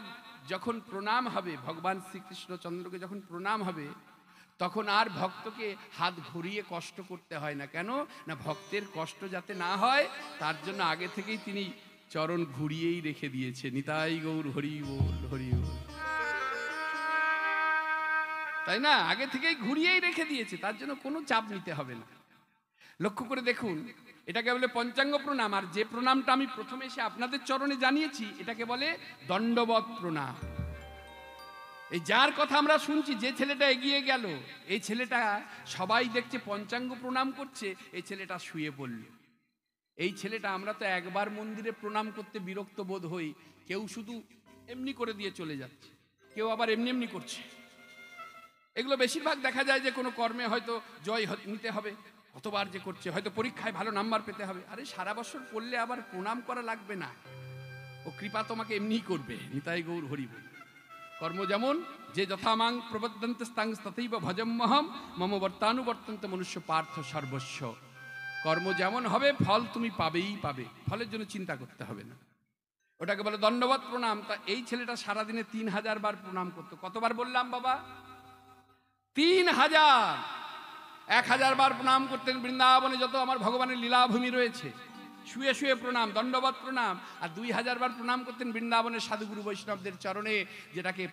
Speaker 1: যখন প্রণাম হবে, ভগবান শ্রীকৃষ্ণচন্দ্রকে যখন প্রণাম হবে, তখন আর ভক্তকে হাত ঘুরিয়ে কষ্ট করতে হয় না। কেন না? ভক্তের কষ্ট যাতে না হয় তার জন্য আগে থেকেই তিনি চরণ ঘুরিয়েই রেখে দিয়েছে। নিতাই গৌর হরি বল হরি বল, তাই না? আগে থেকেই ঘুরিয়েই রেখে দিয়েছে, তার জন্য কোনো চাপ নিতে হবে না। লক্ষ্য করে দেখুন, এটাকে বলে পঞ্চাঙ্গ প্রণাম। আর যে প্রণামটা আমি প্রথমে এসে আপনাদের চরণে জানিয়েছি, এটাকে বলে দণ্ডবত প্রণাম। এই যার কথা আমরা শুনছি, যে ছেলেটা এগিয়ে গেল, এই ছেলেটা সবাই দেখছে পঞ্চাঙ্গ প্রণাম করছে, এই ছেলেটা শুয়ে পড়ল। এই ছেলেটা, আমরা তো একবার মন্দিরে প্রণাম করতে বিরক্ত বোধ হই, কেউ শুধু এমনি করে দিয়ে চলে যাচ্ছে, কেউ আবার এমনি এমনি করছে। এগুলো বেশিরভাগ দেখা যায় যে কোনো কর্মে হয়তো জয় নিতে হবে, কতবার যে করছে, হয়তো পরীক্ষায় ভালো নাম্বার পেতে হবে। আরে সারা বছর পড়লে আবার প্রণাম করা লাগবে না, ও কৃপা তোমাকে এমনিই করবে। নিতাই গৌর হরি বল। কর্ম যেমন যে যথামাং প্রবদ্ধন্তে স্তাং তথৈব ভজম্যহম মম বর্তানুবর্তন্ত মনুষ্য পার্থ সর্বস্ব। কর্ম যেমন হবে ফল তুমি পাবেই পাবে, ফলের জন্য চিন্তা করতে হবে না। ওটাকে বলে দণ্ডবত প্রণাম। তা এই ছেলেটা সারাদিনে 3000 বার প্রণাম করতো। কতবার বললাম বাবা? 3000। 1000 বার প্রণাম করতেন বৃন্দাবনে যত আমার ভগবানের লীলাভূমি রয়েছে, শুয়ে শুয়ে প্রণাম, দণ্ডবত প্রণাম। আর 2000 বার প্রণাম করতেন বৃন্দাবনের সাধুগুরু বৈষ্ণবদের চরণে, যেটাকে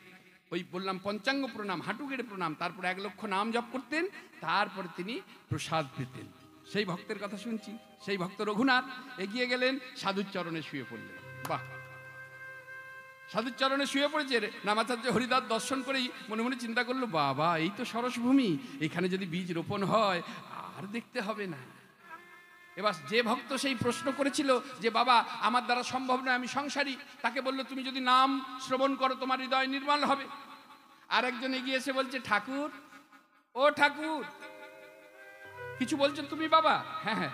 Speaker 1: ওই বললাম পঞ্চাঙ্গ প্রণাম, হাঁটু গেড়ে প্রণাম। তারপর 1 লক্ষ নাম জপ করতেন, তারপরে তিনি প্রসাদ পেতেন। সেই ভক্তের কথা শুনছি, সেই ভক্ত রঘুনাথ এগিয়ে গেলেন, সাধুর চরণে শুয়ে পড়লেন। বাহ, সাধুর চরণে শুয়ে পড়েছে। নামাচার্য হরিদাস দর্শন করেই মনে মনে চিন্তা করলো, বাবা এই তো সরসভূমি, এখানে যদি বীজ রোপণ হয় আর দেখতে হবে না। এবার যে ভক্ত সেই প্রশ্ন করেছিল যে বাবা আমার দ্বারা সম্ভব নয়, আমি সংসারী, তাকে বললো তুমি যদি নাম শ্রবণ করো তোমার হৃদয় নির্মল হবে। আর একজন এগিয়ে এসে বলছে, ঠাকুর, ও ঠাকুর, কিছু বলছো তুমি বাবা? হ্যাঁ হ্যাঁ।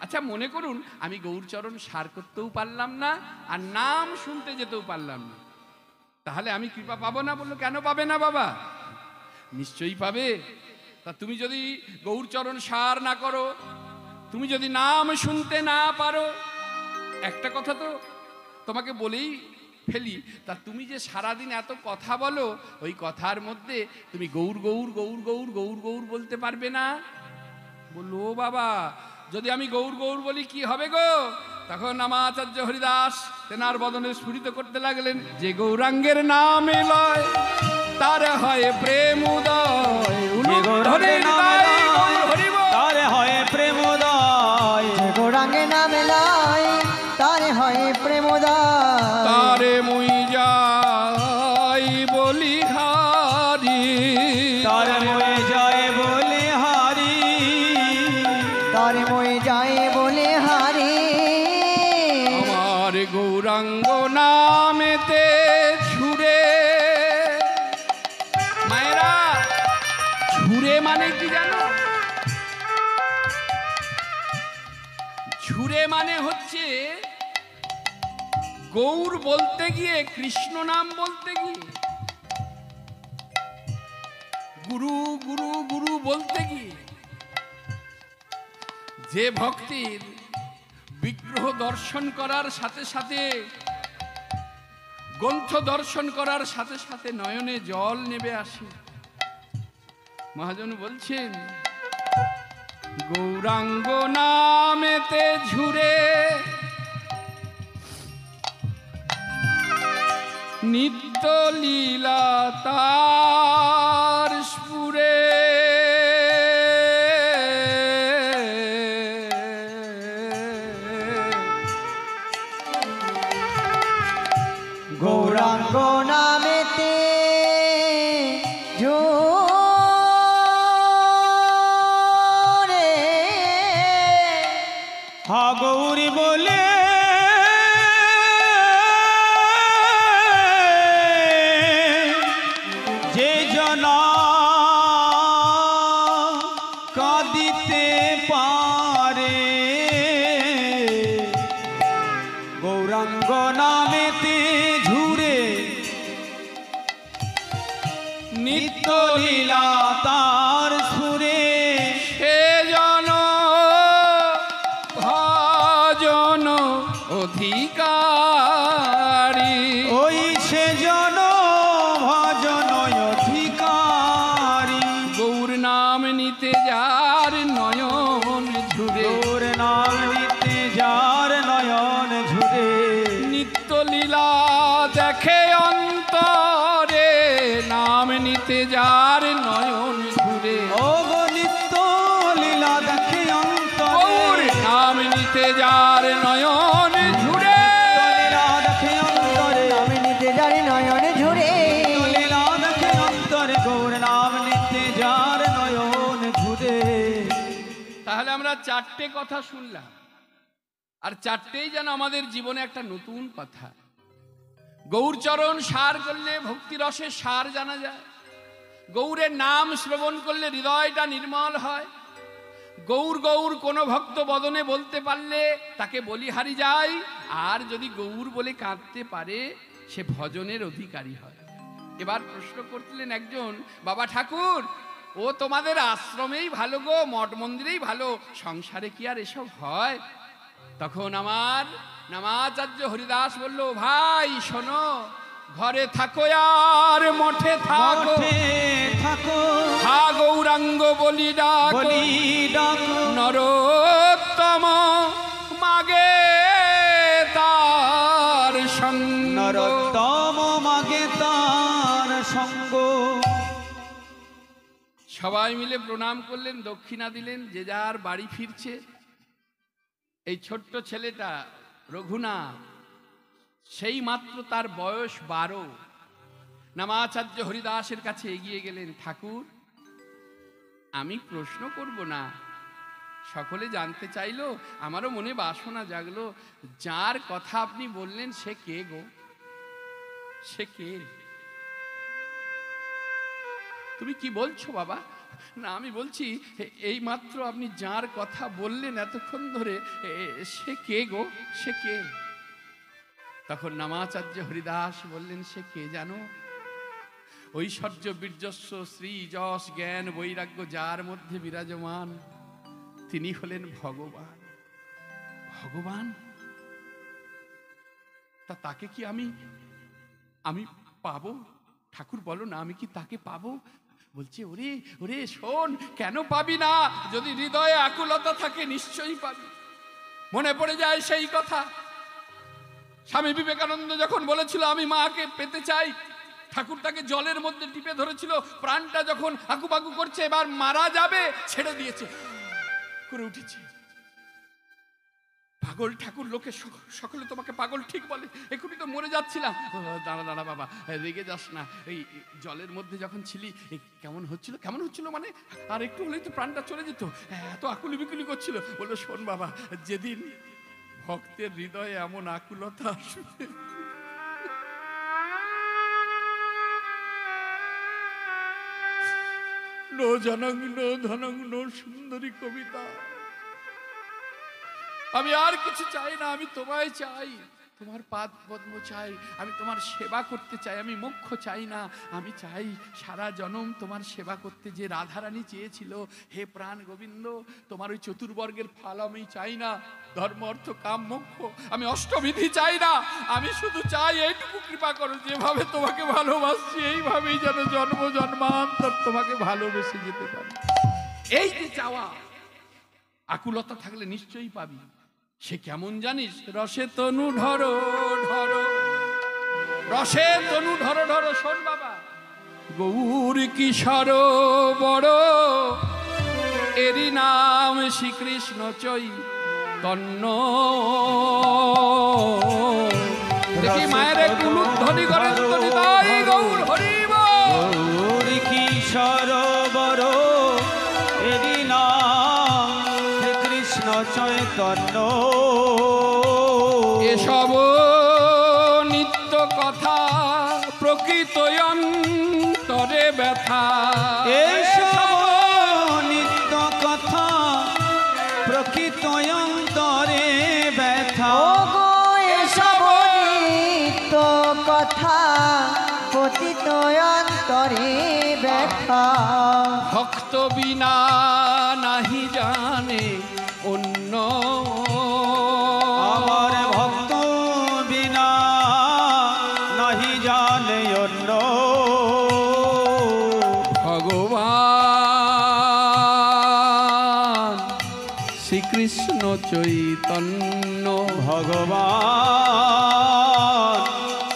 Speaker 1: আচ্ছা মনে করুন আমি গৌরচরণ সার করতেও পারলাম না, আর নাম শুনতে যেতেও পারলাম না, তাহলে আমি কৃপা পাবো না? বললো কেন পাবে না বাবা? নিশ্চয়ই পাবে। তা তুমি যদি গৌরচরণ সার না করো, তুমি যদি নাম শুনতে না পারো, একটা কথা তো তোমাকে বলেই ফেলি, তা তুমি যে সারাদিন এত কথা বলো, ওই কথার মধ্যে তুমি গৌর গৌর গৌর গৌর গৌর গৌর বলতে পারবে না? বললো ও বাবা, যদি আমি গৌর গৌর বলি কি হবে গো? তখন নামাচার্য হরিদাস তেনার বদনে স্ফুরিত করতে লাগলেন, যে গৌরাঙ্গের নামে লয় তার হয় প্রেম উদয়,
Speaker 3: তার হয় প্রেমোদয়,
Speaker 2: যে গৌরাঙ্গে নামে লয় তারে হয় প্রেমোদয়।
Speaker 1: তারে মুই যাই বলি হারি,
Speaker 3: তার ময়ে যায় বলে হারি,
Speaker 2: তারে মই যায় বলে হারি।
Speaker 1: আমার গৌরাঙ্গ নামেতে ছুড়ে। মায়েরা, ছুড়ে মানে কি জানো? ছুড়ে মানে হচ্ছে গৌর বলতে গিয়ে, কৃষ্ণ নাম বলতে গিয়ে, গুরু গুরু গুরু বলতে গিয়ে যে ভক্তির বিগ্রহ দর্শন করার সাথে সাথে, গ্রন্থ দর্শন করার সাথে সাথে নয়নে জল নেবে আসে। মহাজন বলছেন, গৌরাঙ্গ নামেতে ঝুরে নিত্য লীলা তার স্ফুরে,
Speaker 2: গৌরাঙ্গ নামেতে ঝরে
Speaker 3: হা গৌরী বলে যে জনা কাঁদিতে পারে, গৌরাঙ্গ নামেতে ঝুরে নিত্য লীলা তার সুরে,
Speaker 1: সে জন ভজন অধিকারী,
Speaker 3: ওই সে জন ভজন অধিকারী,
Speaker 1: গৌর নাম নিতে যার নয়ন ঝুরে,
Speaker 3: তোর নাম নিতে যার নয়ন ঝুরে,
Speaker 1: নিত্য লীলা দেখে অন্তরে, নাম নিতে যার নয়ন ঝুরে,
Speaker 3: ও গো নিত্য লীলা দেখে
Speaker 1: গৌর
Speaker 3: অন্তরে,
Speaker 1: নাম নিতে যার নয়ন ঝুরে।
Speaker 3: লীলা দেখে অন্তরে,
Speaker 2: নামে নিতে যারে নয়নে ঝরে।
Speaker 3: লীলা দেখে অন্তরে, গৌর নাম নিতে যার নয়ন ঝুরে।
Speaker 1: তাহলে আমরা চারটে কথা শুনলাম, আর চারটেই যেন আমাদের জীবনে একটা নতুন কথা। গৌরচরণ সার করলে ভক্তি রসের সার জানা যায়, গৌরের নাম শ্রবণ করলে হৃদয়টা নির্মল হয়, গৌর গৌর কোনো ভক্ত বদনে বলতে পারলে তাকে বলিহারি যায়, আর যদি গৌর বলে কাঁদতে পারে সে ভজনের অধিকারী হয়। এবার প্রশ্ন করছিলেন একজন, বাবা ঠাকুর, ও তোমাদের আশ্রমেই ভালো গো, মঠ মন্দিরেই ভালো, সংসারে কি আর এসব হয়? তখন আমার নামাচার্য হরিদাস বলল, ভাই শোনো, ঘরে থাকো আর মঠে থাকো,
Speaker 3: মঠে থাকো,
Speaker 1: হা গৌরাঙ্গ বলি ডাকো,
Speaker 3: বলি ডাকো,
Speaker 1: নরোত্তম মাগে তার সঙ্গ,
Speaker 3: নরোত্তম মাগে তার সঙ্গ।
Speaker 1: সবাই মিলে প্রণাম করলেন, দক্ষিণা দিলেন, যে যার বাড়ি ফিরছে। এই ছোট্ট ছেলেটা রঘুনাথ, সেই মাত্র তার বয়স 12। নামাচার্য হরিদাসের কাছে এগিয়ে গেলেন, ঠাকুর আমি প্রশ্ন করব না, সকলে জানতে চাইলো, আমারও মনে বাসনা জাগলো, যার কথা আপনি বললেন সে কে গো? সে কে? তুমি কি বলছো বাবা? না আমি বলছি, এই মাত্র আপনি যার কথা বললেন এতক্ষণ ধরে, সে কে গো? সে কে? তখন নামাচার্য হরিদাস বললেন, সে কে জানো? ঐশ্বর্য বীর্যস্ব শ্রী যশ জ্ঞান বৈরাগ্য যার মধ্যে বিরাজমান, তিনি হলেন ভগবান। ভগবান, তা তাকে কি আমি পাবো? ঠাকুর বলো না, আমি কি তাকে পাবো? বলছে, ওরে ওরে শোন, কেন পাবি না? যদি হৃদয়ে আকুলতা থাকে নিশ্চয়ই পাবি। মনে পড়ে যায় সেই কথা, স্বামী বিবেকানন্দ যখন বলেছিল আমি মাকে পেতে চাই, ঠাকুর তাকে জলের মধ্যে টিপে ধরেছিল, প্রাণটা যখন আকুপাকু করছে, এবার মারা যাবে, ছেড়ে দিয়েছে, করে উঠেছে। পাগল ঠাকুর, লোকে সকলে তোমাকে পাগল ঠিক বলে, এখনই তো মরে যাচ্ছিলাম। দাঁড়া দাঁড়া বাবা, রেগে যাস না। এই জলের মধ্যে যখন ছিলি কেমন হচ্ছিল মানে, আর একটু হলেই তো প্রাণটা চলে যেত, এত আকুলি বিকুলি করছিল। বললো, শোন বাবা, যেদিন ভক্তের হৃদয়ে এমন আকুলতা আসবে, নো জনং নো ধনং নো সুন্দরী কবিতা, আমি আর কিছু চাই না, আমি তোমায় চাই, তোমার পাদ পদ্ম চাই, আমি তোমার সেবা করতে চাই, আমি মোক্ষ চাই না, আমি চাই সারা জনম তোমার সেবা করতে। যে রাধারানী চেয়েছিল, হে প্রাণ গোবিন্দ, তোমার ওই চতুর্বর্গের ফল আমি চাই না, ধর্ম অর্থ কাম মোক্ষ, আমি অষ্টবিধি চাই না, আমি শুধু চাই এইটুকু কৃপা করো, যেভাবে তোমাকে ভালোবাসছি এইভাবেই যেন জন্ম জন্মান্তর তোমাকে ভালোবেসে যেতে পারি। এই যে চাওয়া, আকুলতা থাকলে নিশ্চয়ই পাবি। সে কেমন জানিস? রসে তনু ধরো ধরো, রসে তনু ধরো ধরো। শোন বাবা, গৌর কিশোর বড়, এরি নাম শ্রীকৃষ্ণ চৈতন্য। দেখি মায়ের একটু ধ্বনি করেন তো, নিতাই গৌর হরি বল।
Speaker 3: গৌর কিশোর বড়, এরি নাম শ্রীকৃষ্ণ চৈতন্য।
Speaker 1: এসব নিত্য কথা, প্রকৃত অন্তরে ব্যথা।
Speaker 3: এসব নিত্য কথা, প্রকৃত অন্তরে ব্যথা।
Speaker 2: ওগো এসব নিত্য কথা, পতিত অন্তরে ব্যথা।
Speaker 1: ভক্ত বিনা নাহি জানে অন্য,
Speaker 3: আমার ভক্ত বিনা নাহি জানে অন্য।
Speaker 1: ভগবান শ্রীকৃষ্ণ চৈতন্য,
Speaker 3: ভগবান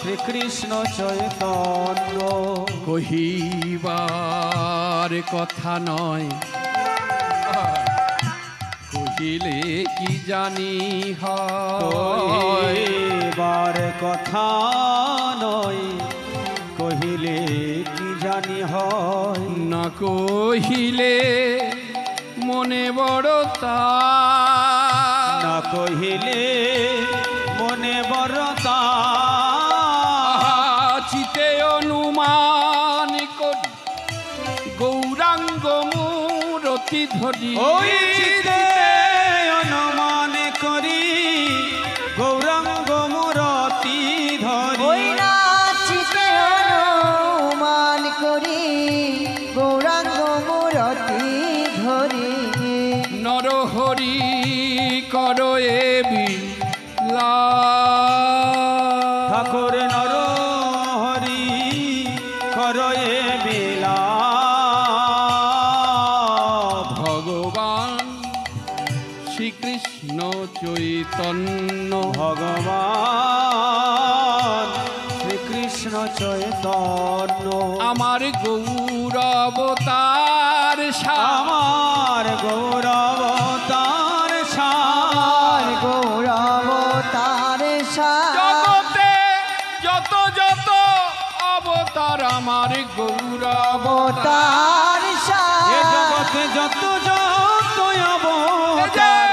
Speaker 3: শ্রীকৃষ্ণ চৈতন্য।
Speaker 1: কহিবার কথা নয়, কহিলে কি জানি হয়।
Speaker 3: কহিবার কথা নয়, কহিলে কি জানি হয়।
Speaker 1: না কহিলে মনে বড় তা,
Speaker 3: না কহিলে মনে বড়তা।
Speaker 1: চিতে অনুমান করি গৌরাঙ্গ মূরতি ধরি।
Speaker 3: ওই চিতে অনুমান করি গৌরাঙ্গ মূরতি ধরি।
Speaker 2: ওই নাচিতে অনুমান করি গৌরাঙ্গ মূরতি ধরি।
Speaker 1: নরহরি কর এ বিলা,
Speaker 3: ঠাকুর নর হরি করয়ে বেলা।
Speaker 1: ভগবান শ্রীকৃষ্ণ চৈতন্য,
Speaker 3: ভগবান শ্রীকৃষ্ণ চৈতন্য।
Speaker 1: আমার গৌরবতার
Speaker 3: আমার গৌরবতার সার।
Speaker 2: গৌরবতার সার।
Speaker 1: জগতে যত যত অবতার, আমার গৌরবতার
Speaker 2: অবতার সার।
Speaker 3: এ জগতে যত যত অবতার,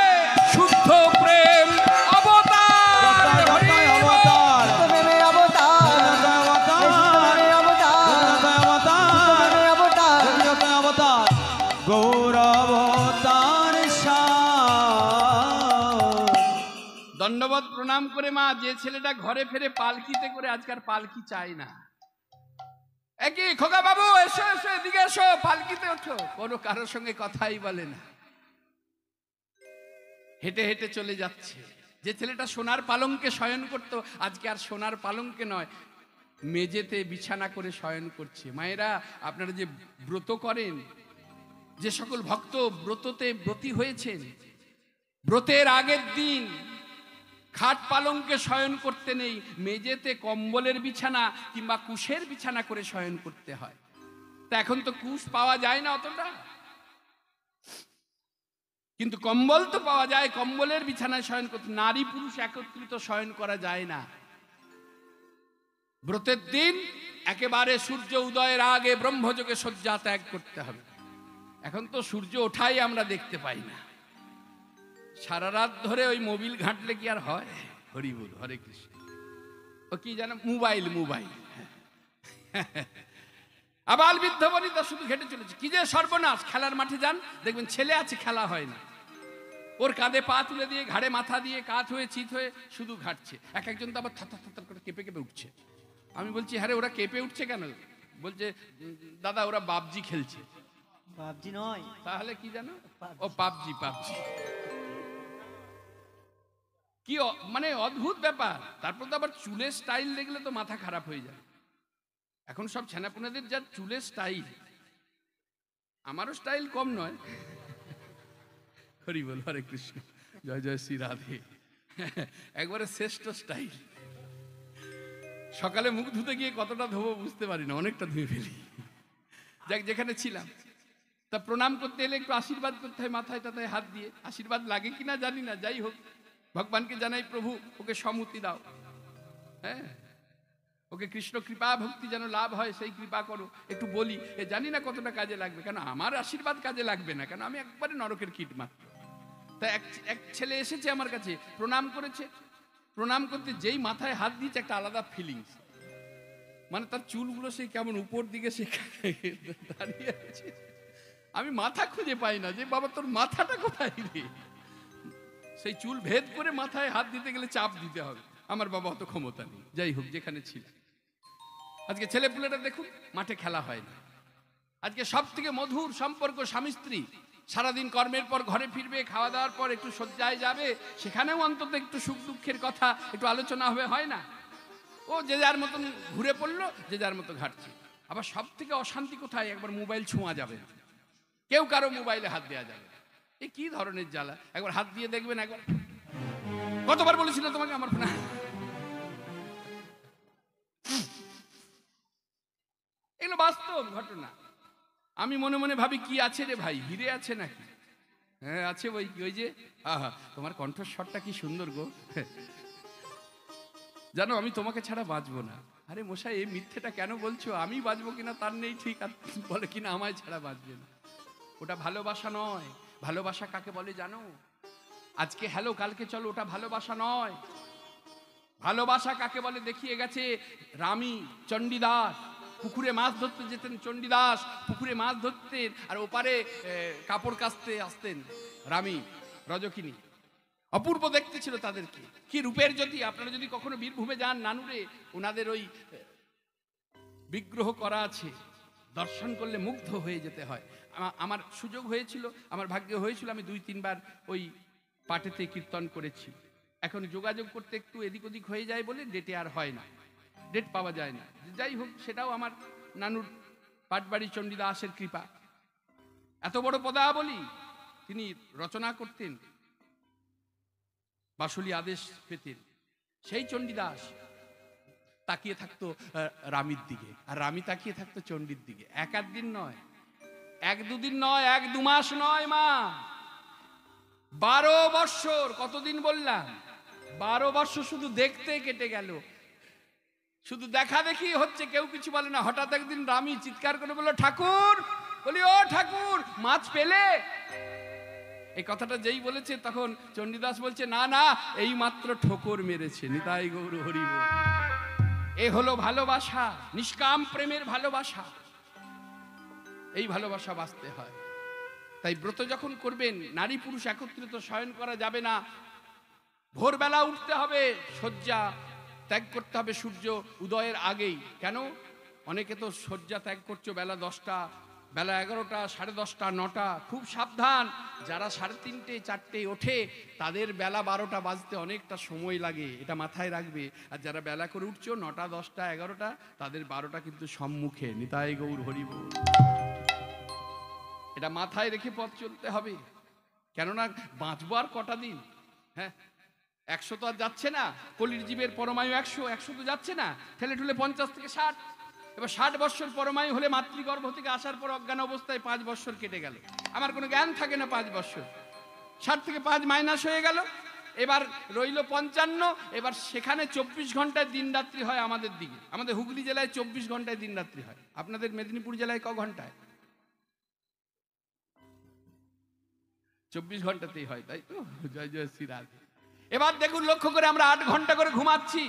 Speaker 1: শুদ্ধ প্রেম অবতার,
Speaker 3: যত যত অবতার,
Speaker 2: প্রেমের অবতার।
Speaker 3: যত অবতার,
Speaker 2: প্রেমের অবতার।
Speaker 3: যত অবতার,
Speaker 2: প্রেমের অবতার।
Speaker 3: যত অবতার, গৌরবতার সার।
Speaker 1: দণ্ডবত প্রণাম করে মা, যে ছেলেটা ঘরে ফেরে পালকিতে করে, আজকাল পালকি চাই না, একই খোকা বাবু, এসো এসো, এদিকে এসো, পালকিতে ওঠো। কোনো কারোর সঙ্গে কথাই বলে না, হেঁটে হেঁটে চলে যাচ্ছে। যে ছেলেটা সোনার পালঙ্কে শয়ন করতো, আজকে আর সোনার পালঙ্কে নয়, মেঝেতে বিছানা করে শয়ন করছে। মায়েরা, আপনারা যে ব্রত করেন, যে সকল ভক্ত ব্রততে ব্রতী হয়েছেন, ব্রতের আগের দিন খাট পালঙ্কে শয়ন করতে নেই, মেঝেতে কম্বলের বিছানা কিংবা কুশের বিছানা করে শয়ন করতে হয়। তা এখন তো কুশ পাওয়া যায় না অতটা, কিন্তু কম্বল তো পাওয়া যায়। কম্বলের বিছানায় শয়ন করতে, নারী পুরুষ একত্রিত শয়ন করা যায় না। ব্রতের দিন একেবারে সূর্য উদয়ের আগে ব্রহ্মযোগে শয্যা ত্যাগ করতে হবে। এখন তো সূর্য ওঠাই আমরা দেখতে পাই না। সারা রাত ধরে ওই মোবিল ঘাঁটলে কি আর হয়? হরি বল, হরে কৃষ্ণ। ও কি জানো, মোবাইল মোবাইল। আবাল বৃদ্ধ বনিতা শুধু ঘেটে চলেছে। কি যে সর্বনাশ! খেলার মাঠে যান, দেখবেন ছেলে আছে, খেলা হয় না। ওর কাঁধে পা তুলে দিয়ে, ঘাড়ে মাথা দিয়ে, কাত হয়ে চিত হয়ে শুধু ঘাটছে। এক একজন তো আবার থাতার থাতার করে কেঁপে কেঁপে উঠছে। আমি বলছি, হ্যাঁ রে, ওরা কেঁপে উঠছে কেন? বলছে, দাদা ওরা বাবজি খেলছে।
Speaker 2: বাবজি নয়,
Speaker 1: তাহলে কি জানো? ও পাবজি, পাবজি। কি মানে অদ্ভুত ব্যাপার। তারপর তো আবার চুলের স্টাইল দেখলে তো মাথা খারাপ হয়ে যায়। এখন সব ছেনাপুনাদের যার চুলের স্টাইল, আমারও স্টাইল কম নয়। হরি বল, হরে কৃষ্ণ, জয় জয় শ্রী রাধে। একবারে শ্রেষ্ঠ স্টাইল। সকালে মুখ ধুতে গিয়ে কতটা ধোবো বুঝতে পারি না, অনেকটা ধুয়ে ফেলি। যাক, যেখানে ছিলাম, তা প্রণাম করতে এলে একটু আশীর্বাদ করতে হয়, মাথায় টাথায় হাত দিয়ে। আশীর্বাদ লাগে কিনা জানি না, যাই হোক, ভগবানকে জানাই, প্রভু ওকে সম্মতি দাও, হ্যাঁ, ওকে কৃষ্ণ কৃপা ভক্তি যেন লাভ হয়, সেই কৃপা করো। একটু বলি, জানি না কতটা কাজে লাগবে, কেন আমার আশীর্বাদ কাজে লাগবে না, কেন আমি একবারে নরকের কীট মাত্র। তা এক ছেলে এসেছে আমার কাছে, প্রণাম করেছে। প্রণাম করতে যেই মাথায় হাত দিয়েছে, একটা আলাদা ফিলিংস, মানে তার চুলগুলো সেই কেমন উপর দিকে সে দাঁড়িয়ে আছে। আমি মাথা খুঁজে পাই না, যে বাবা তোর মাথাটা কোথায় রে? সেই চুল ভেদ করে মাথায় হাত দিতে গেলে চাপ দিতে হবে। আমার বাবা অত ক্ষমতা নেই। যাই হোক, যেখানে ছিল, আজকে ছেলে পুলেটা দেখুন, মাঠে খেলা হয় না। আজকে সব থেকে মধুর সম্পর্ক স্বামী স্ত্রী। সারাদিন কর্মের পর ঘরে ফিরবে, খাওয়া দাওয়ার পর একটু শয্যায় যাবে, সেখানেও অন্তত একটু সুখ দুঃখের কথা একটু আলোচনা হবে, হয় না? ও যে যার মতন ঘুরে পড়লো, যে যার মতো ঘাটছে। আবার সব থেকে অশান্তি কোথায়? একবার মোবাইল ছোঁয়া যাবে না, কেউ কারো মোবাইলে হাত দেওয়া যাবে। এ কি ধরনের জ্বালা! একবার হাত দিয়ে দেখবেন, একবার, কতবার বলেছিল তোমাকে আমার ফোন। এগুলো বাস্তব ঘটনা। আমি মনে মনে ভাবি, কি আছে রে ভাই, হিরে আছে নাকি? হ্যাঁ আছে, ওই যে, আহা, তোমার কণ্ঠস্বরটা কি সুন্দর গো। জানো, আমি তোমাকে ছাড়া বাঁচবো না। আরে মশাই, এই মিথ্যেটা কেন বলছো? আমি বাঁচবো কিনা তার নেই ঠিক, আর বলে কিনা আমায় ছাড়া বাঁচবে না। ওটা ভালোবাসা নয়। ভালোবাসা কাকে বলে জানো? আজকে হ্যালো, কালকে চলো, ওটা ভালোবাসা নয়। ভালোবাসা কাকে বলে দেখিয়ে গেছে রামী চণ্ডীদাস। পুকুরে মাছ ধরতে যেতেন চণ্ডীদাস, পুকুরে মাছ ধরতেন, আর ওপারে কাপড় কাচতে আসতেন রামী রজকিনী। অপূর্ব দেখতে ছিল তাদেরকে, কি রূপের জ্যোতি। আপনারা যদি কখনো বীরভূমে যান, নানুরে ওনাদের ওই বিগ্রহ করা আছে, দর্শন করলে মুগ্ধ হয়ে যেতে হয়। আমার সুযোগ হয়েছিল, আমার ভাগ্য হয়েছিল, আমি 2-3 বার ওই পাটেতে কীর্তন করেছি। এখন যোগাযোগ করতে একটু এদিক ওদিক হয়ে যায় বলে ডেটে আর হয় না, ডেট পাওয়া যায় না। যাই হোক, সেটাও আমার নানুর পাটবাড়ি চণ্ডীদাসের কৃপা। এত বড় পদাবলী তিনি রচনা করতেন, বাসুলি আদেশ পেতেন। সেই চণ্ডীদাস তাকিয়ে থাকতো রামীর দিকে, আর রামী তাকিয়ে থাকতো চণ্ডীর দিকে। এক দিন নয়, 1-2 দিন নয়, 1-2 মাস নয় মা, 12 বৎসর। কতদিন বললাম? 12 বৎসর শুধু দেখতে কেটে গেল, শুধু দেখা দেখি হচ্ছে, কেউ কিছু বলে না। হঠাৎ একদিন রামী চিৎকার করে বলল, ঠাকুর। বলি, ও ঠাকুর, মাছ পেলে? এই কথাটা যেই বলেছে, তখন চণ্ডীদাস বলছে, না না, এই মাত্র ঠোকর মেরেছে। নিতাই গৌর হরি বল। এ হলো ভালোবাসা, নিষ্কাম প্রেমের ভালোবাসা। এই ভালোবাসা বাঁচতে হয়। তাই ব্রত যখন করবেন, নারী পুরুষ একত্রিত শয়ন করা যাবে না। ভোরবেলা উঠতে হবে, শয্যা ত্যাগ করতে হবে সূর্য উদয়ের আগেই। কেন? অনেকে তো শয্যা ত্যাগ করছো বেলা 10টা, বেলা 11টা, 10:30, 9টা। খুব সাবধান, যারা 3:30, 4টে ওঠে তাদের বেলা 12টা বাজতে অনেকটা সময় লাগে, এটা মাথায় রাখবে। আর যারা বেলা করে উঠছো 9টা, 10টা, 11টা, তাদের 12টা কিন্তু সম্মুখে। নিতাই গৌর হরি বল। এটা মাথায় রেখে পথ চলতে হবে, কেননা বাঁচবো আর কটা দিন? হ্যাঁ, 100 তো আর যাচ্ছে না, কলির জীবের পরমায়ু 100 তো যাচ্ছে না, ঠেলে ঠুলে 50 থেকে 60। এবার 60 বৎসর পরমায়ু হলে মাতৃগর্ভ থেকে আসার পর অজ্ঞান অবস্থায় 5 বৎসর কেটে গেল, আমার কোনো জ্ঞান থাকে না 5 বৎসর। 60 থেকে 5 মাইনাস হয়ে গেল, এবার রইল 55। এবার সেখানে 24 ঘন্টায় দিন রাত্রি হয় আমাদের দিকে। আমাদের হুগলি জেলায় 24 ঘন্টায় দিন রাত্রি হয়, আপনাদের মেদিনীপুর জেলায় ক ঘন্টায়? 24 ঘন্টাতেই হয়, তাই তো? জয় জয় শ্রীরাধে। এবার দেখুন, লক্ষ্য করে আমরা 8 ঘন্টা করে ঘুমাচ্ছি।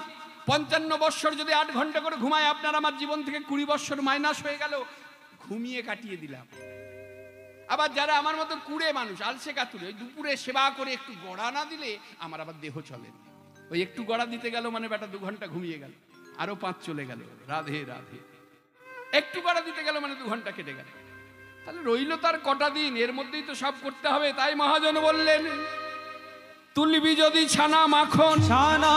Speaker 1: 55 বৎসর যদি 8 ঘন্টা করে ঘুমায়, আপনার আমার জীবন থেকে 20 বৎসর মাইনাস হয়ে গেল, ঘুমিয়ে কাটিয়ে দিলাম। আবার যারা আমার মতো কুড়ে মানুষ, আলসে কাতুরে, ওই দুপুরে সেবা করে একটু গড়া না দিলে আমার আবার দেহ চলে না। ওই একটু গড়া দিতে গেল মানে বেটা 2 ঘন্টা ঘুমিয়ে গেল, আরো 5 চলে গেল। রাধে রাধে। একটু গড়া দিতে গেল মানে 2 ঘন্টা কেটে গেল। তাহলে রইল তার কটা দিন? এর মধ্যেই তো সব করতে হবে। তাই মহাজন বললেন, তুলবি যদি ছানা মাখন,
Speaker 3: ছানা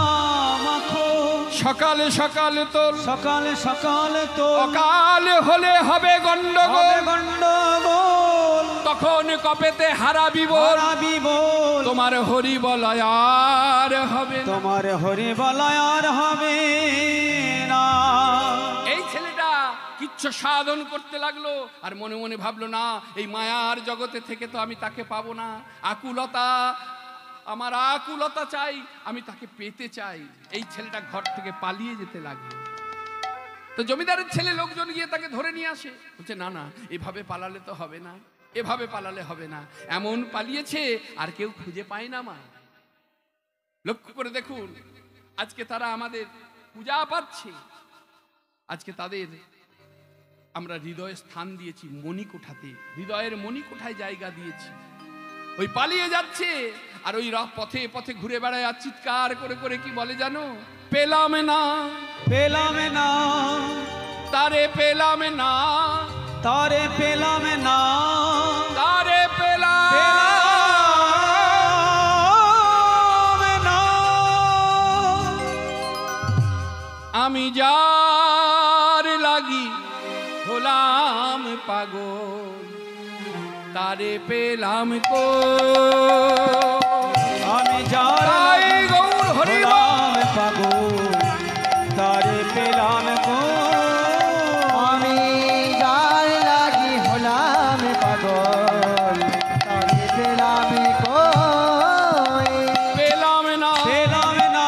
Speaker 3: মাখন,
Speaker 1: সকালে সকালে তোল,
Speaker 3: সকালে সকালে তো
Speaker 1: অকালে হলে হবে গন্ডগোল,
Speaker 3: গন্ডগোল,
Speaker 1: তখন কপেতে হারাবি বল,
Speaker 3: হারাবি বল,
Speaker 1: তোমার হরি বলয় আর হবে না।
Speaker 3: তোমার হরি বলয় আর হবে না।
Speaker 1: এই ছেলেটা কিচ্ছু সাধন করতে লাগলো, আর মনে মনে ভাবলো, না, এই মায়ার জগতে থেকে তো আমি তাকে পাবো না। আকুলতা, আমার আকুলতা চাই, আমি তাকে পেতে চাই। এই ছেলেটা ঘর থেকে পালিয়ে যেতে লাগলো। তো জমিদারের ছেলে লোকজন গিয়ে তাকে ধরে নিয়ে আসে, বলছে, না না, এভাবে পালালে তো হবে না, এভাবে পালালে হবে না। এমন পালিয়েছে আর কেউ খুঁজে পায় না। মা, লক্ষ্য করে দেখুন, আজকে তারা আমাদের পূজা পাচ্ছে, আজকে তাদের আমরা হৃদয়ে স্থান দিয়েছি, মণিকোঠাতে, হৃদয়ের মণিকোঠায় জায়গা দিয়েছি। ওই পালিয়ে যাচ্ছে আর ওই পথে পথে ঘুরে বেড়ায় আর চিৎকার করে করে কি বলে জানো? পেলাম না,
Speaker 3: পেলাম না,
Speaker 1: তারে পেলাম না,
Speaker 3: তারে পেলাম না,
Speaker 1: তারে পেলাম
Speaker 3: না।
Speaker 1: আমি যার লাগি হলাম পাগল, তারে পেলাম কো।
Speaker 3: আমি যার
Speaker 1: গৌর হরি
Speaker 3: হলাম পাগল, তারে পেলাম গো।
Speaker 2: আমি যার লাগি হলাম পাগল, তারে পেলাম কই।
Speaker 1: পেলাম না,
Speaker 3: পেলাম না,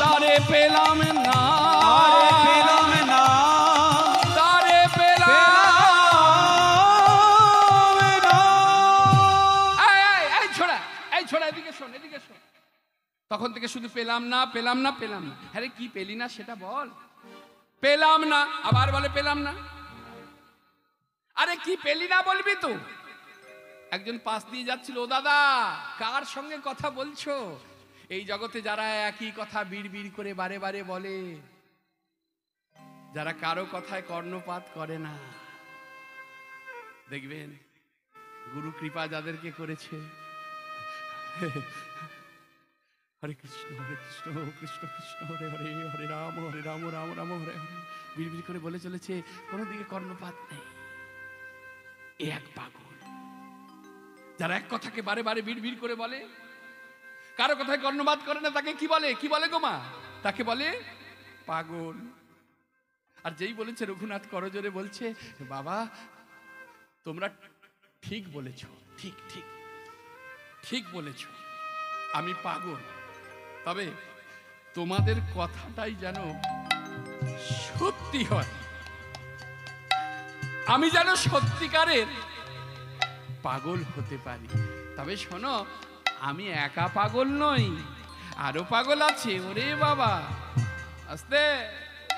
Speaker 1: তারে পেলাম না,
Speaker 3: তারে পেলাম না,
Speaker 1: তারে পেলাম
Speaker 3: পেলাম না।
Speaker 1: এই ছোড়া, এই ছোড়া, এদিকে শোন, এদিকে শোন। তখন থেকে শুধু পেলাম না, পেলাম না, পেলাম না। আরে কি পেলি না সেটা বল। পেলাম না, আবার বলে পেলাম না। আরে কি পেলি না বলবি তো। একজন পাশ দিয়ে যাচ্ছিল, ও দাদা, কার সঙ্গে কথা বলছো? এই জগতে যারা একই কথা বিড় বিড় করে বারে বারে বলে, যারা কারো কথায় কর্ণপাত করে না, দেখবেন গুরু কৃপা যাদেরকে করেছে, হরে কৃষ্ণ কৃষ্ণ কৃষ্ণ হরে হরে, হরে রাম রাম রাম হরে হরে, বিড়বিড় করে বলে চলেছে, কোনো দিকে কর্ণপাত নেই। এ এক পাগল, যারা এক কথাকে বারে বারে বিড়বিড় করে বলে, কারো কথায় কর্ণপাত করে না, তাকে কি বলে? কি বলে গো মা? তাকে বলে পাগল। আর যেই বলেছে, রঘুনাথ করজোরে বলছে, বাবা তোমরা ঠিক বলেছ, ঠিক ঠিক ঠিক বলেছ, আমি পাগল। তবে তোমাদের কথাটাই যেন সত্যি হয়, আমি যেন সত্যিকারের পাগল হতে পারি। তবে শোনো, আমি একা পাগল নই, আরো পাগল আছে। ওরে বাবা, আস্তে,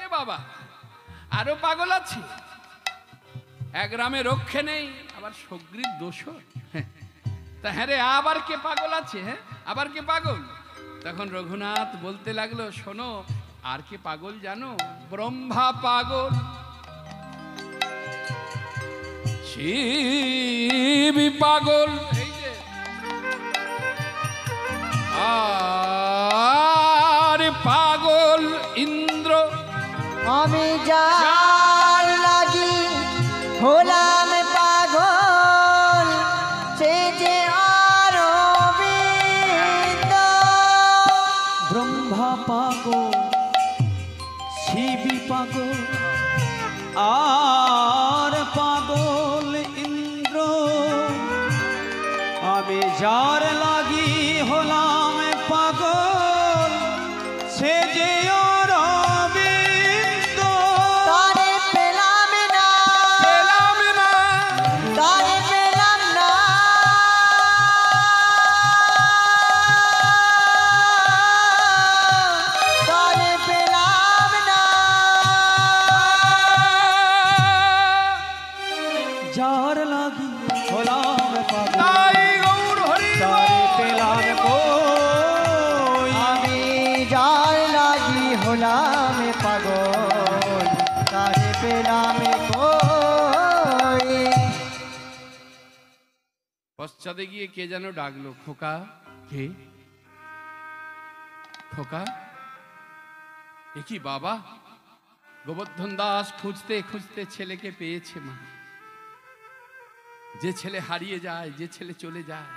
Speaker 1: এ বাবা, আরো পাগল আছে। এক গ্রামে রক্ষে নেই, আবার সগ্রীব দোষর। তা হ্যাঁ রে, আবার কে পাগল আছে? হ্যাঁ, আবার কে পাগল? তখন রঘুনাথ বলতে লাগলো, শোনো, আর কে পাগল জানো? ব্রহ্মা পাগল, শিব পাগল, এই যে আর পাগল ইন্দ্র,
Speaker 2: আমি যার লাগি হলাম পাগল, সে যে অরবিন্দ।
Speaker 3: ব্রহ্মা পাগল, শিবী পাগল, আর পাগল ইন্দ্র, আমি যার লাগি হলাম পাগল, সে যে অরবিন্দ।
Speaker 2: তারে পেলাম না,
Speaker 1: পেলাম না,
Speaker 2: তারে পেলাম না, তারে পেলাম না।
Speaker 3: যার লাগি হলাম পাগল,
Speaker 1: তাই গৌর হরি
Speaker 3: তারে পেলাম কই।
Speaker 2: আমি যার লাগি হলাম পাগল, তারে পেলাম কই।
Speaker 1: পশ্চাতে গিয়ে কে যেন ডাকলো, খোকা। কে? খোকা, এ কি বাবা? গোবর্ধন দাস খুঁজতে খুঁজতে ছেলেকে পেয়েছে মা। যে ছেলে হারিয়ে যায়, যে ছেলে চলে যায়,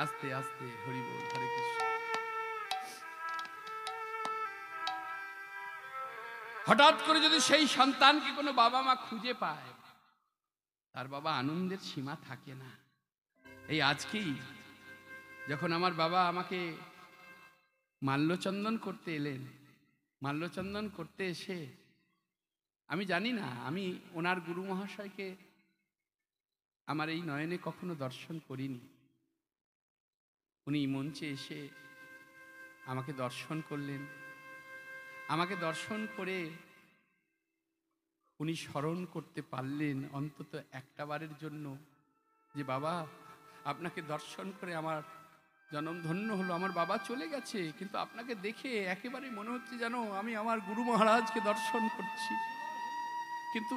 Speaker 1: আস্তে আস্তে হরি বল, হরে কৃষ্ণ। হঠাৎ করে যদি সেই সন্তানকে কোনো বাবা মা খুঁজে পায়, তার বাবা আনন্দের সীমা থাকে না। এই আজকেই যখন আমার বাবা আমাকে মাল্যচন্দন করতে এলেন, মাল্যচন্দন করতে এসে আমি জানি না, আমি ওনার গুরু মহাশয়কে আমার এই নয়নে কখনো দর্শন করিনি। উনি মঞ্চে এসে আমাকে দর্শন করলেন। আমাকে দর্শন করে উনি স্মরণ করতে পারলেন অন্তত একটা বারের জন্য যে বাবা, আপনাকে দর্শন করে আমার জনম ধন্য হলো। আমার বাবা চলে গেছে, কিন্তু আপনাকে দেখে একেবারে মনে হচ্ছে যেন আমি আমার গুরু মহারাজকে দর্শন করছি। কিন্তু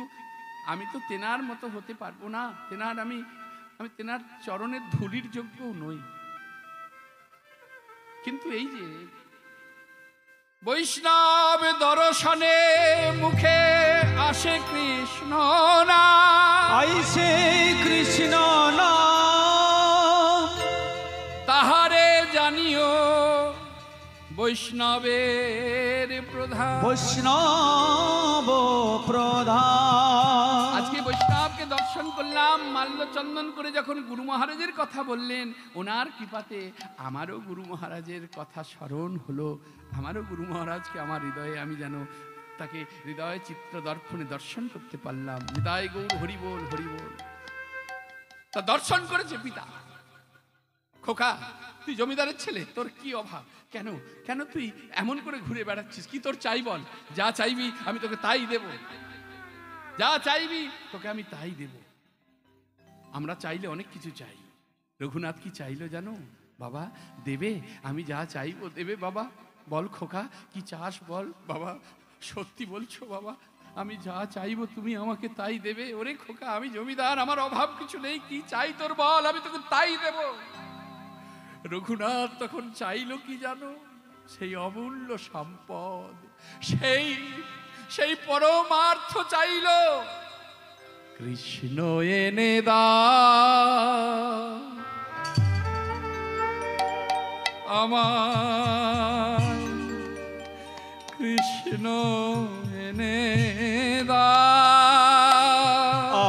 Speaker 1: আমি তো তেনার মতো হতে পারবো না, তেনার আমি তেনার চরণের ধুলির যোগ্যও নই। কিন্তু এই যে বৈষ্ণব দর্শনে মুখে আসে কৃষ্ণ না,
Speaker 3: আইসে কৃষ্ণ না,
Speaker 1: তাহারে জানিও বৈষ্ণবের প্রধান।
Speaker 3: বৈষ্ণব প্রধান।
Speaker 1: আজকে বৈষ্ণবকে দর্শন করলাম, মাল্যচন্দন করে যখন গুরু মহারাজের কথা বললেন, ওনার কৃপাতে আমারও গুরু মহারাজের কথা স্মরণ হলো। আমারও গুরু মহারাজকে আমার হৃদয়ে আমি যেন তাকে হৃদয়ে চিত্র দর্পণে দর্শন করতে পারলাম। হৃদয় গৌর হরি বল, হরি বল। তা দর্শন করেছে পিতা। খোকা, তুই জমিদারের ছেলে, তোর কি অভাব? কেন কেন তুই এমন করে ঘুরে বেড়াচ্ছিস? কি তোর চাই বল? যা চাইবি আমি তোকে তাই দেব, যা চাইবি তোকে আমি তাই দেব। আমরা চাইলে অনেক কিছু চাই। রঘুনাথ কি চাইলো জানো? বাবা দেবে, আমি যা চাইবো দেবে। বাবা বল খোকা, কি চাস বল? বাবা সত্যি বলছো বাবা? আমি যা চাইবো তুমি আমাকে তাই দেবে? ওরে খোকা, আমি জমিদার, আমার অভাব কিছু নেই, কি চাই তোর বল, আমি তোকে তাই দেব। রঘুনাথ তখন চাইলো কি জানো? সেই অমূল্য সম্পদ, সেই পরমার্থ চাইল। কৃষ্ণ এনে দাও আমায়, কৃষ্ণ এনে দাও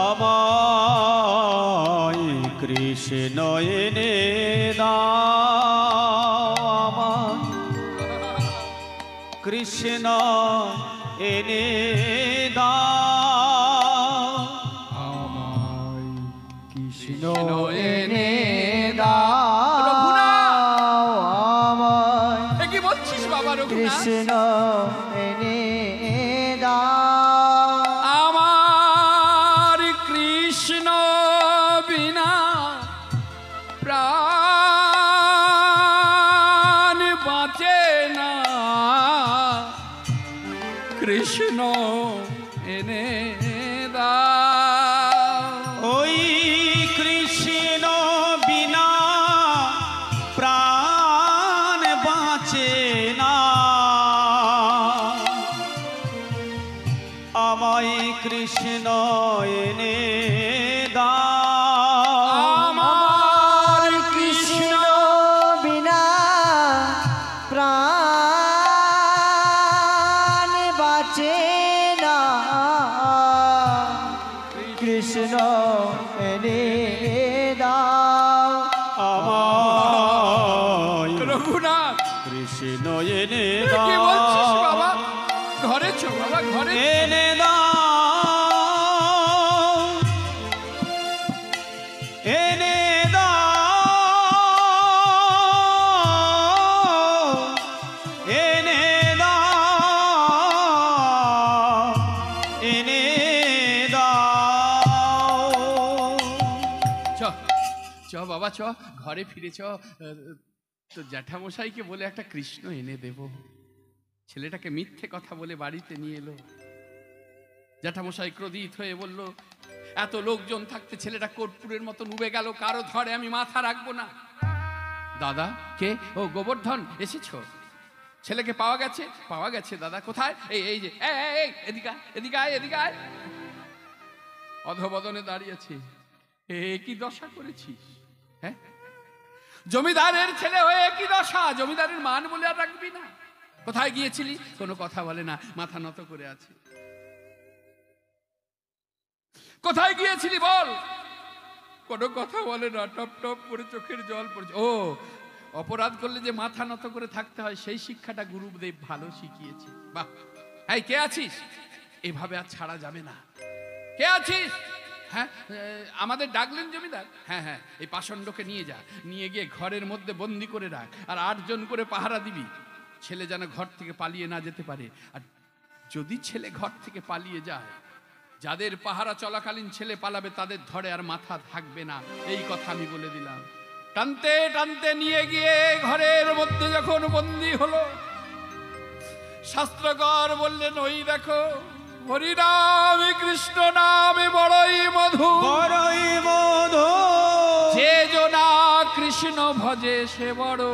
Speaker 3: আমায়, কৃষ্ণ এনে দাও আমায়, কৃষ্ণ এনে দাও
Speaker 1: আমায়,
Speaker 2: কৃষ্ণ
Speaker 1: এনে
Speaker 2: দাও আমায়,
Speaker 1: এ কি বলছিস বাবা রঘুনাথ?
Speaker 2: কৃষ্ণ এনে দাও
Speaker 1: আমার কৃষ্ণ বিনা প্রাণ বাঁচে না, কৃষ্ণ এনে দাও।
Speaker 3: কৃষ্ণ এনে দাও
Speaker 2: আমার কৃষ্ণ বিনা প্রাণ বাঁচে না, কৃষ্ণ এনে দাও
Speaker 3: আমায়
Speaker 1: রঘুনাথ
Speaker 3: কৃষ্ণ এনে
Speaker 1: কি বলছিস
Speaker 3: দাও
Speaker 1: বাবা? ঘরে চো বাবা, ঘরে
Speaker 3: এনে দাও এনে দাও এনে দাও এনে দাও
Speaker 1: চ চ বাবা চ, ঘরে ফিরে চ। তো জ্যাঠামশাইকে বলে একটা কৃষ্ণ এনে দেব। ছেলেটাকে মিথ্যে কথা বলে বাড়িতে নিয়ে এলো। জ্যাঠামশাই ক্রোধিত হয়ে বলল, এত লোকজন থাকতে ছেলেটা কর্পূরের মতো উবে গেল, কারো ধরে আমি মাথা রাখবো না। দাদা কে? ও গোবর্ধন, এসেছো? ছেলেকে পাওয়া গেছে? পাওয়া গেছে দাদা। কোথায়? এই যে এই এদিকে আয়, এদিকে আয়, এদিকে আয়। অধবদনে দাঁড়িয়েছে। এ কি দশা করেছিস? হ্যাঁ, জমিদারের ছেলে হয়ে কি দশা? জমিদারের মান বলে আর রাখবি না? কোথায় গিয়েছিলি? কোনো কথা বলে না, মাথা নত করে আছে। কোথায় গিয়েছিলি বল? কোনো কথা বলে না, টপ টপ করে চোখের জল পড়ছে। ও, অপরাধ করলে যে মাথা নত করে থাকতে হয়, সেই শিক্ষাটা গুরুদেব ভালো শিখিয়েছে। বাহ! এই কে আছিস? এভাবে আর ছাড়া যাবে না। কে আছিস? হ্যাঁ, আমাদের ডাকলেন জমিদার? হ্যাঁ হ্যাঁ, এই পাষণ্ডকে নিয়ে যা, নিয়ে গিয়ে ঘরের মধ্যে বন্দি করে রাখ, আর 8 জন করে পাহারা দিবি। ছেলে যেন ঘর থেকে পালিয়ে না যেতে পারে। আর যদি ছেলে ঘর থেকে পালিয়ে যায়, যাদের পাহারা চলাকালীন ছেলে পালাবে তাদের ধরে আর মাথা থাকবে না, এই কথা আমি বলে দিলাম। টানতে টানতে নিয়ে গিয়ে ঘরের মধ্যে যখন বন্দি হলো, শাস্ত্রকর বললেন, ওই দেখো, হরিনামে কৃষ্ণ নামে বড়ই মধু,
Speaker 3: বড়ই মধু
Speaker 1: যে জনা কৃষ্ণ ভজে সে বড়